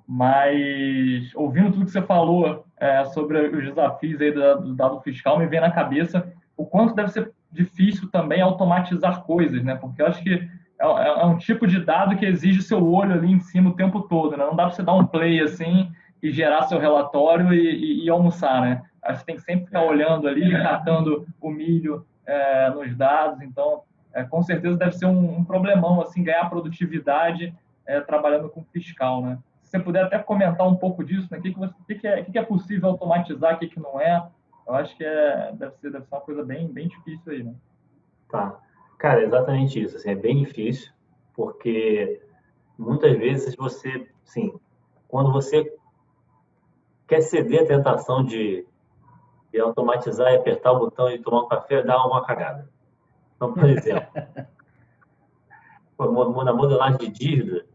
Speaker 2: Mas, ouvindo tudo que você falou sobre os desafios aí do dado fiscal, me vem na cabeça o quanto deve ser difícil também automatizar coisas, né? Porque eu acho que é um tipo de dado que exige seu olho ali em cima o tempo todo, né? Não dá para você dar um play assim e gerar seu relatório e almoçar, né? Acho que tem que sempre ficar olhando ali, catando o milho nos dados. Então, com certeza deve ser um problemão assim ganhar produtividade trabalhando com fiscal, né? Se você puder até comentar um pouco disso, né? O que é possível automatizar, o que não é? Eu acho que deve ser uma coisa bem difícil aí, né?
Speaker 3: Tá. Cara, é exatamente isso. Assim, é bem difícil, porque muitas vezes você, assim, quando você quer ceder à tentação de automatizar e apertar o botão e tomar um café, dá uma cagada. Então, por exemplo, na modelagem de dívida,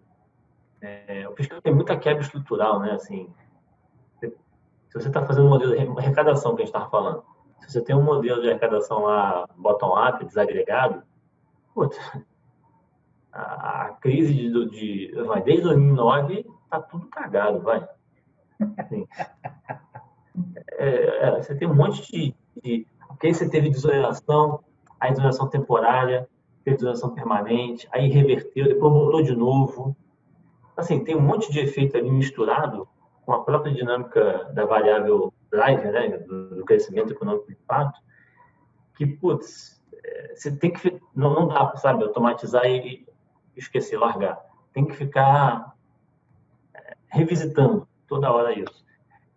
Speaker 3: o fiscal tem muita quebra estrutural, né? Assim, se você está fazendo um modelo de arrecadação que a gente estava falando, se você tem um modelo de arrecadação lá bottom-up, desagregado, putz, a crise vai, desde 2009 tá tudo cagado, vai. Assim, você tem um monte porque aí você teve desoneração, a desoneração temporária, teve desoneração permanente, aí reverteu, depois voltou de novo. Assim, tem um monte de efeito ali misturado com a própria dinâmica da variável driver, né, do crescimento econômico de fato, que, putz, você tem que, não dá, sabe, automatizar e esquecer, largar. Tem que ficar revisitando toda hora isso.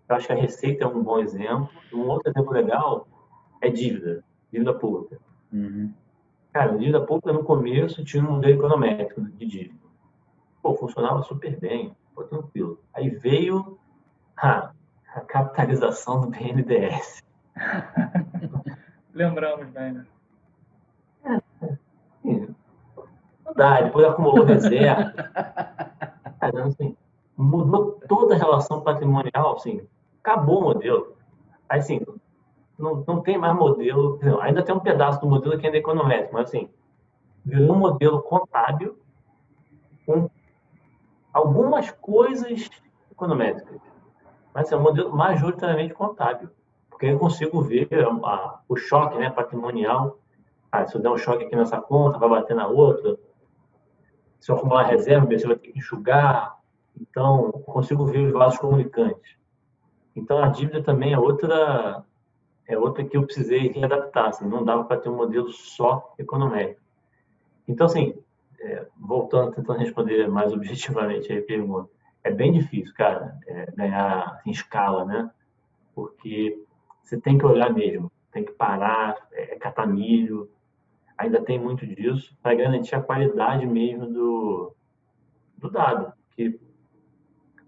Speaker 3: Eu acho que a Receita é um bom exemplo. Um outro exemplo legal é dívida pública.
Speaker 1: Uhum.
Speaker 3: Cara, dívida pública no começo tinha um modelo econométrico de dívida. Pô, funcionava super bem, pô, tranquilo. Aí veio a capitalização do BNDES.
Speaker 2: Lembramos bem, né?
Speaker 3: Não dá, depois acumulou reserva. Cara, assim, mudou toda a relação patrimonial, assim, acabou o modelo. Aí, assim, não tem mais modelo, ainda tem um pedaço do modelo que ainda é econométrico, mas, assim, virou um modelo contábil com algumas coisas econométricas. Mas é um modelo majoritariamente contábil, porque eu consigo ver o choque, né, patrimonial. Se eu der um choque aqui nessa conta, vai bater na outra. Se eu acumular reserva, você vai ter que enxugar. Então, eu consigo ver os vasos comunicantes. Então, a dívida também é outra que eu precisei readaptar. Assim, não dava para ter um modelo só econômico. Então, assim, voltando, tentando responder mais objetivamente a pergunta, é bem difícil, cara, ganhar em escala, né? Porque você tem que olhar mesmo, tem que parar, catar milho, ainda tem muito disso, para garantir a qualidade mesmo do dado. Que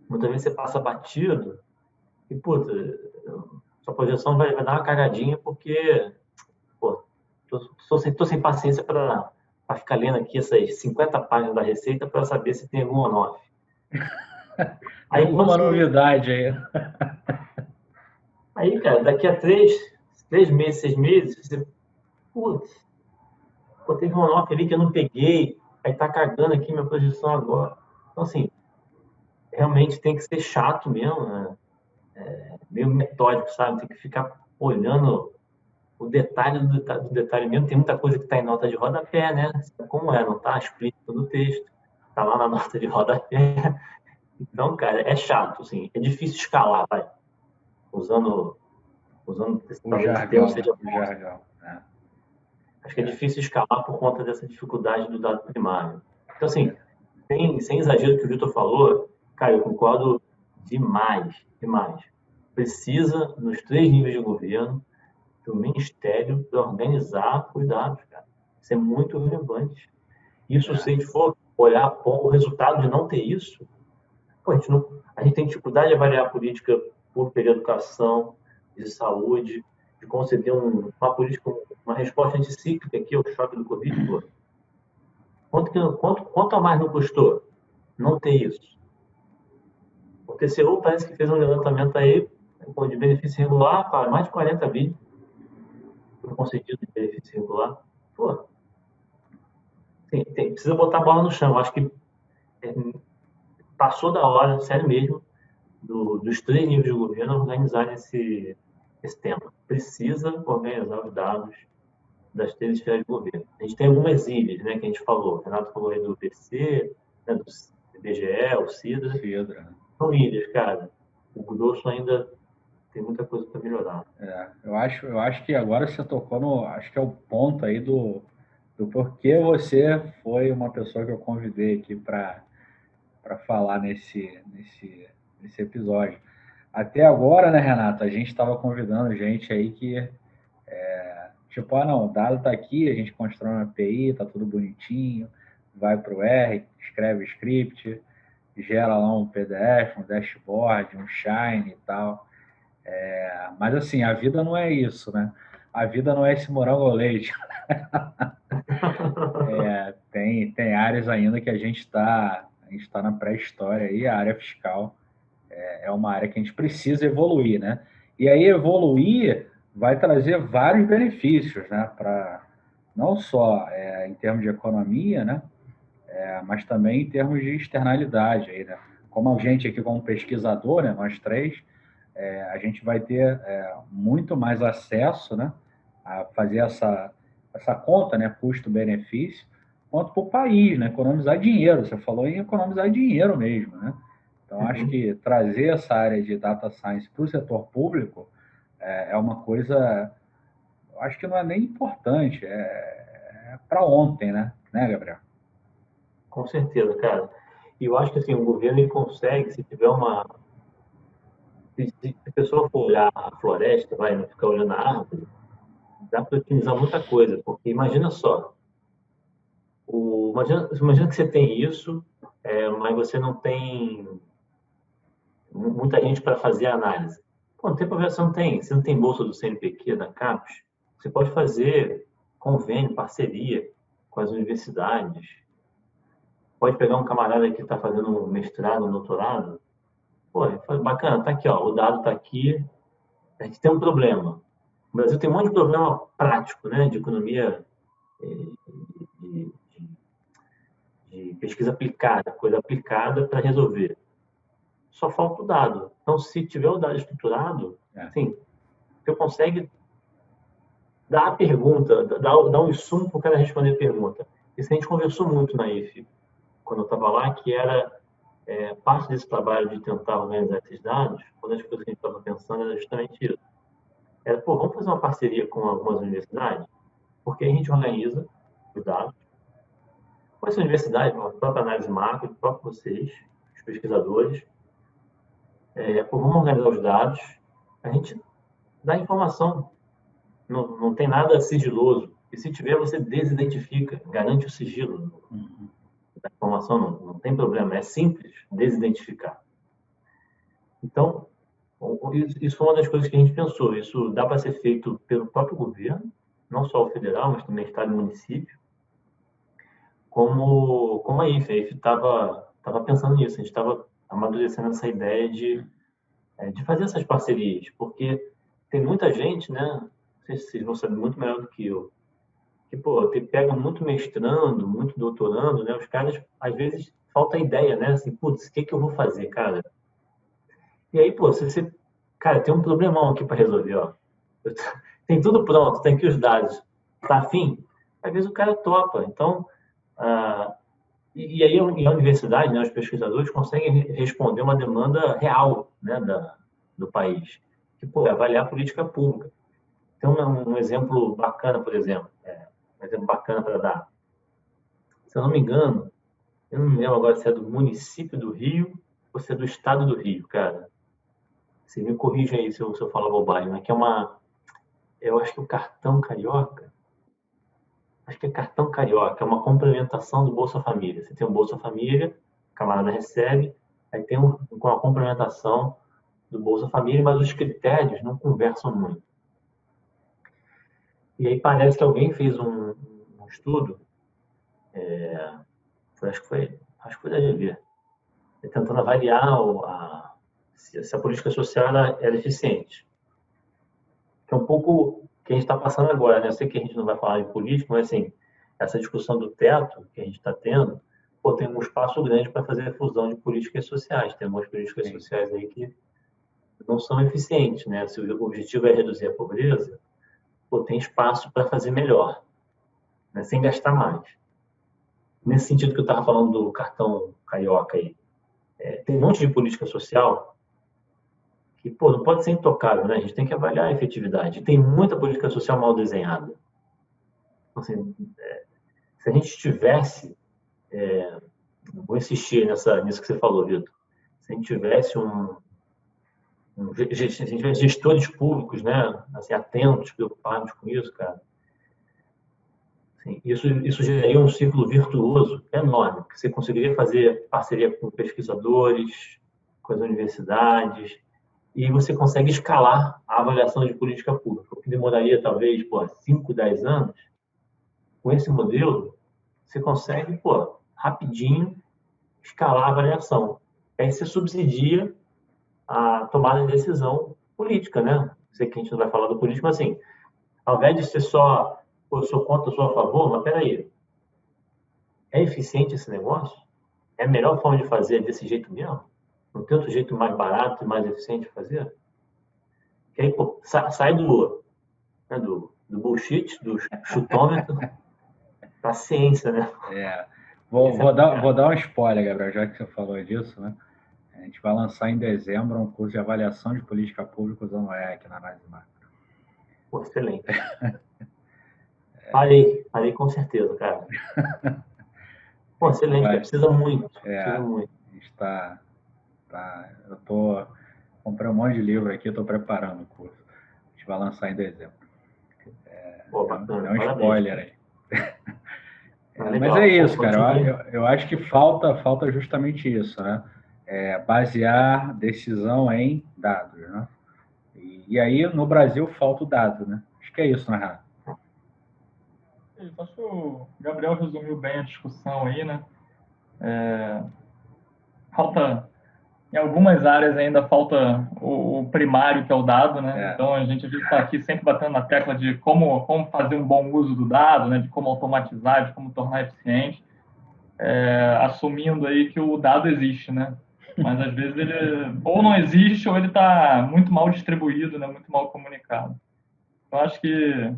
Speaker 3: muitas vezes você passa batido e, puta, sua projeção vai dar uma cagadinha porque, pô, tô sem paciência para ficar lendo aqui essas 50 páginas da receita para saber se tem algum on-off.
Speaker 1: Tem alguma novidade aí?
Speaker 3: Aí, cara, daqui a 3 meses, 6 meses, você, putz, teve um on-off ali que eu não peguei, aí tá cagando aqui minha projeção agora. Então, assim, realmente tem que ser chato mesmo, né? Meio metódico, sabe? Tem que ficar olhando o detalhe do detalhe mesmo. Tem muita coisa que está em nota de rodapé, né? Como é? Não está explícito no texto, está lá na nota de rodapé. Então, cara, é chato, assim, é difícil escalar, vai. Usando
Speaker 1: o jargão, né?
Speaker 3: Acho que é difícil escalar por conta dessa dificuldade do dado primário. Então, assim, sem exagero que o Vitor falou, cara, eu concordo demais. Precisa, nos 3 níveis de governo, do Ministério para organizar os dados, cara. Isso é muito relevante. Isso, se a gente for olhar o resultado de não ter isso, pô, a gente tem dificuldade de avaliar a política pública de educação, de saúde, de conceder uma resposta anticíclica aqui ao choque do Covid. Pô. Quanto a mais não custou não ter isso? O TCU parece que fez um levantamento aí de benefício regular, mais de 40 bilhões foi concedido de benefício regular. Pô, precisa botar a bola no chão. Acho que passou da hora, sério mesmo, dos 3 níveis de governo organizarem esse tema. Precisa organizar os dados das 3 esferas de governo. A gente tem algumas ilhas, né, que a gente falou. O Renato falou aí do BC, né, do IBGE, o CIDRA. São ilhas, cara. O grosso ainda tem muita coisa para melhorar.
Speaker 1: Eu acho que agora você tocou acho que é o ponto aí do porquê você foi uma pessoa que eu convidei aqui para falar nesse episódio. Até agora, né, Renato, a gente estava convidando gente aí que, tipo, não, o dado está aqui, a gente constrói uma API, tá tudo bonitinho, vai para o R, escreve o script, gera lá um PDF, um dashboard, um Shine e tal. Mas, assim, a vida não é isso, né? A vida não é esse morango ao leite. Tem áreas ainda que a gente está na pré-história aí, a área fiscal é uma área que a gente precisa evoluir, né? E aí evoluir vai trazer vários benefícios, né? Não só em termos de economia, né? Mas também em termos de externalidade aí, né? Como a gente aqui como pesquisador, né? Nós três, a gente vai ter muito mais acesso, né? A fazer essa conta, né? Custo-benefício, quanto para o país, né? Economizar dinheiro. Você falou em economizar dinheiro mesmo, né? Então, acho que trazer essa área de data science para o setor público é uma coisa, eu acho que não é nem importante, é para ontem, né, Gabriel?
Speaker 3: Com certeza, cara. E eu acho que assim, o governo ele consegue, se tiver uma. Se a pessoa for olhar a floresta, vai, não ficar olhando a árvore, dá para otimizar muita coisa. Porque imagina só, imagina que você tem isso, mas você não tem muita gente para fazer a análise. Pô, não tem problema, você não tem bolsa do CNPq, da CAPES, você pode fazer convênio, parceria com as universidades, pode pegar um camarada que está fazendo um mestrado, um doutorado, pô, bacana, tá aqui, ó, o dado tá aqui, a gente tem um problema. O Brasil tem um monte de problema prático, né, de economia, de, de pesquisa aplicada, coisa aplicada para resolver. Só falta o dado. Então, se tiver o dado estruturado, assim, você consegue dar a pergunta, dar um insumo para o cara responder a pergunta. Isso a gente conversou muito na IFE, quando eu estava lá, que era parte desse trabalho de tentar organizar esses dados, uma das coisas que a gente estava pensando era justamente isso. Era, pô, vamos fazer uma parceria com algumas universidades, porque aí a gente organiza os dados. Com essa universidade, a própria análise macro, o próprio vocês, os pesquisadores, pô, vamos organizar os dados, a gente dá informação. Não tem nada sigiloso. E se tiver, você desidentifica, garante o sigilo da informação, não tem problema, é simples desidentificar. Então, isso foi uma das coisas que a gente pensou. Isso dá para ser feito pelo próprio governo, não só o federal, mas também estado e município, como a IFE. A IFE estava pensando nisso, a gente estava amadurecendo essa ideia de fazer essas parcerias, porque tem muita gente, né? Não sei se vocês vão saber muito melhor do que eu, que, pô, pega muito mestrando, muito doutorando, né? Os caras, às vezes, falta ideia, né? Assim, putz, o que eu vou fazer, cara? E aí, pô, cara, tem um problemão aqui para resolver, ó. Tem tudo pronto, tem aqui os dados. Tá afim? Às vezes o cara topa. Então, e aí a universidade, né, os pesquisadores conseguem responder uma demanda real, né, do país. Que, pô, avaliar a política pública. Tem um exemplo bacana, por exemplo. Um exemplo bacana para dar. Se eu não me engano, eu não me lembro agora se é do município do Rio ou se é do estado do Rio, cara. Você me corrija aí se eu falar bobagem, mas que eu acho que o cartão carioca, acho que é cartão carioca, é uma complementação do Bolsa Família. Você tem o Bolsa Família, o camarada recebe, aí tem uma complementação do Bolsa Família, mas os critérios não conversam muito. E aí parece que alguém fez um estudo, acho que foi da GV, tentando avaliar se a política social era eficiente. Que é um pouco o que a gente está passando agora, né? Eu sei que a gente não vai falar em política, mas assim, essa discussão do teto que a gente está tendo, pô, tem um espaço grande para fazer a fusão de políticas sociais. Tem algumas políticas sociais aí que não são eficientes, né? Se o objetivo é reduzir a pobreza, pô, tem espaço para fazer melhor, né? Sem gastar mais. Nesse sentido que eu estava falando do cartão carioca aí, tem um monte de política social que, pô, não pode ser intocável, né? A gente tem que avaliar a efetividade. Tem muita política social mal desenhada. Então, assim, se a gente tivesse, vou insistir nisso que você falou, Vitor, se a gente tivesse se a gente tivesse gestores públicos, né, assim, atentos, preocupados com isso, cara, assim, isso geraria um ciclo virtuoso enorme, porque você conseguiria fazer parceria com pesquisadores, com as universidades, e você consegue escalar a avaliação de política pública, o que demoraria talvez 5, 10 anos. Com esse modelo, você consegue, rapidinho escalar a avaliação. Aí você subsidia a tomada de decisão política, né? Sei que a gente não vai falar do político, mas assim, ao invés de ser só, eu sou contra, eu sou a favor, mas peraí, é eficiente esse negócio? É a melhor forma de fazer desse jeito mesmo? Não tem outro jeito mais barato e mais eficiente de fazer? Que aí, sai do bullshit, do chutômetro, pra ciência, né?
Speaker 1: Vou dar um spoiler, Gabriel, já que você falou disso, né? A gente vai lançar em dezembro um curso de avaliação de política pública usando o EC na análise macro.
Speaker 3: Pô, excelente. Parei com certeza, cara. Pô, excelente, precisa muito. Precisa muito.
Speaker 1: Eu comprei um monte de livro aqui, estou preparando o curso. A gente vai lançar em dezembro.
Speaker 3: Bacana.
Speaker 1: É um spoiler aí. Mas
Speaker 3: legal.
Speaker 1: é isso, cara. Eu acho que falta justamente isso, né? Basear decisão em dados, né? E aí, no Brasil, falta o dado, né? Acho que é isso, né, Renato?
Speaker 2: Acho que o Gabriel resumiu bem a discussão aí, né? Em algumas áreas ainda falta o primário, que é o dado, né? Então, a gente está aqui sempre batendo na tecla de como fazer um bom uso do dado, né? De como automatizar, de como tornar eficiente, assumindo aí que o dado existe, né? Mas, às vezes, ele ou não existe ou ele está muito mal distribuído, né? Muito mal comunicado. Então, acho que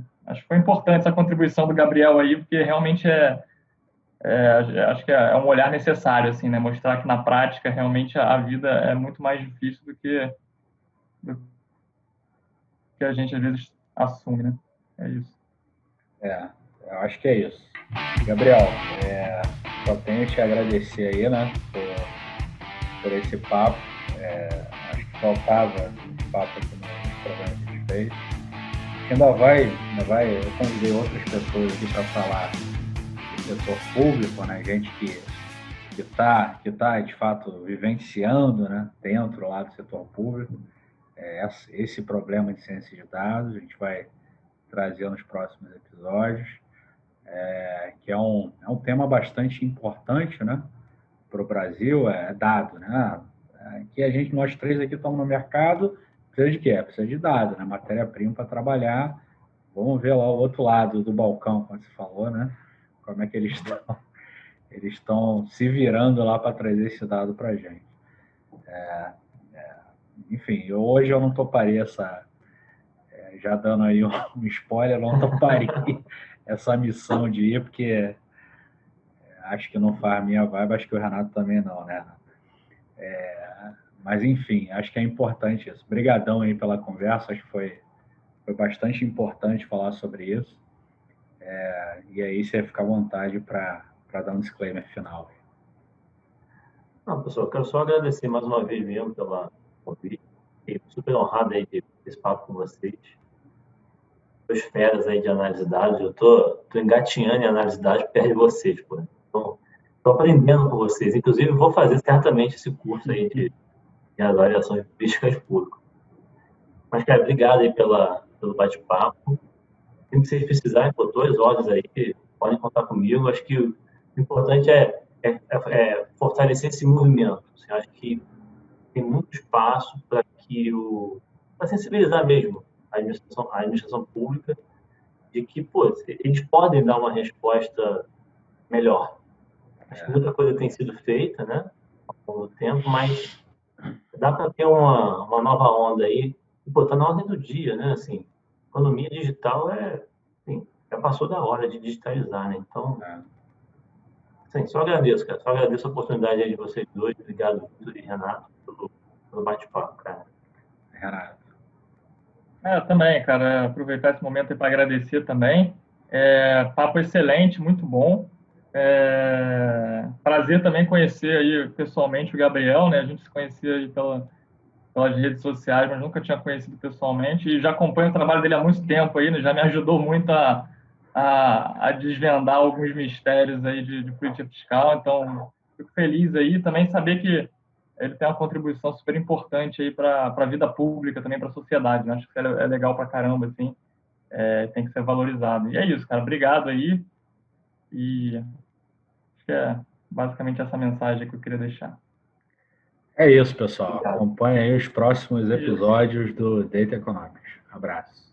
Speaker 2: foi importante essa contribuição do Gabriel aí, porque realmente acho que é um olhar necessário, assim, né? Mostrar que na prática realmente a vida é muito mais difícil do que a gente às vezes assume, né? É isso.
Speaker 1: Eu acho que é isso. Gabriel, só tenho que te agradecer aí, né? Por esse papo. Acho que faltava esse papo aqui no programa que a gente fez. Eu convidei outras pessoas aqui para falar do setor público, né? Gente que tá de fato vivenciando, né? Dentro lá do setor público, esse problema de ciência de dados, a gente vai trazer nos próximos episódios, que é um tema bastante importante, né? Para o Brasil, dado, né? Que nós três aqui estamos no mercado. Precisa de quê? Precisa de dados, né? Matéria-prima para trabalhar. Vamos ver lá o outro lado do balcão, como você falou, né? Como é que eles estão se virando lá para trazer esse dado para a gente. Enfim, hoje eu não toparia já dando aí um spoiler, eu não toparia essa missão de ir, porque acho que não faz a minha vibe, acho que o Renato também não, né? Mas, enfim, acho que é importante isso. Obrigadão aí pela conversa, acho que foi bastante importante falar sobre isso. E aí você fica à vontade para dar um disclaimer final.
Speaker 3: Não, pessoal, eu quero só agradecer mais uma vez mesmo pela convite. Fiquei super honrado aí de esse papo com vocês. Duas feras aí de análise de dados. Eu tô engatinhando em análise de dados perto de vocês, pô. Então, tô aprendendo com vocês. Inclusive, vou fazer certamente esse curso aí de avaliação de políticas públicas. Mas, cara, obrigado aí pelo bate-papo. Sempre que vocês precisarem, pô, 2 horas aí, podem contar comigo. Acho que o importante é fortalecer esse movimento. Assim, acho que tem muito espaço para sensibilizar mesmo a administração pública de que, pô, eles podem dar uma resposta melhor. Acho que muita coisa tem sido feita, né, ao longo do tempo, mas dá para ter uma nova onda aí, e botar na ordem do dia, né, assim, economia digital assim, já passou da hora de digitalizar, né, então, assim, só agradeço, cara, só agradeço a oportunidade aí de vocês dois, obrigado, Vitor e Renato, pelo bate-papo, cara.
Speaker 1: Renato.
Speaker 2: Também, cara, aproveitar esse momento para agradecer também. Papo excelente, muito bom. Prazer também conhecer aí pessoalmente o Gabriel, né? A gente se conhecia aí pelas redes sociais, mas nunca tinha conhecido pessoalmente. E já acompanho o trabalho dele há muito tempo aí, né? Já me ajudou muito a desvendar alguns mistérios aí de política fiscal. Então, fico feliz aí também saber que ele tem uma contribuição super importante aí para a vida pública, também para a sociedade, né? Acho que é legal para caramba, assim, tem que ser valorizado. E é isso, cara, obrigado aí, e acho que é basicamente essa mensagem que eu queria deixar.
Speaker 1: É isso, pessoal.
Speaker 3: Obrigado.
Speaker 1: Acompanhe aí os próximos episódios do Data Economics. Abraço.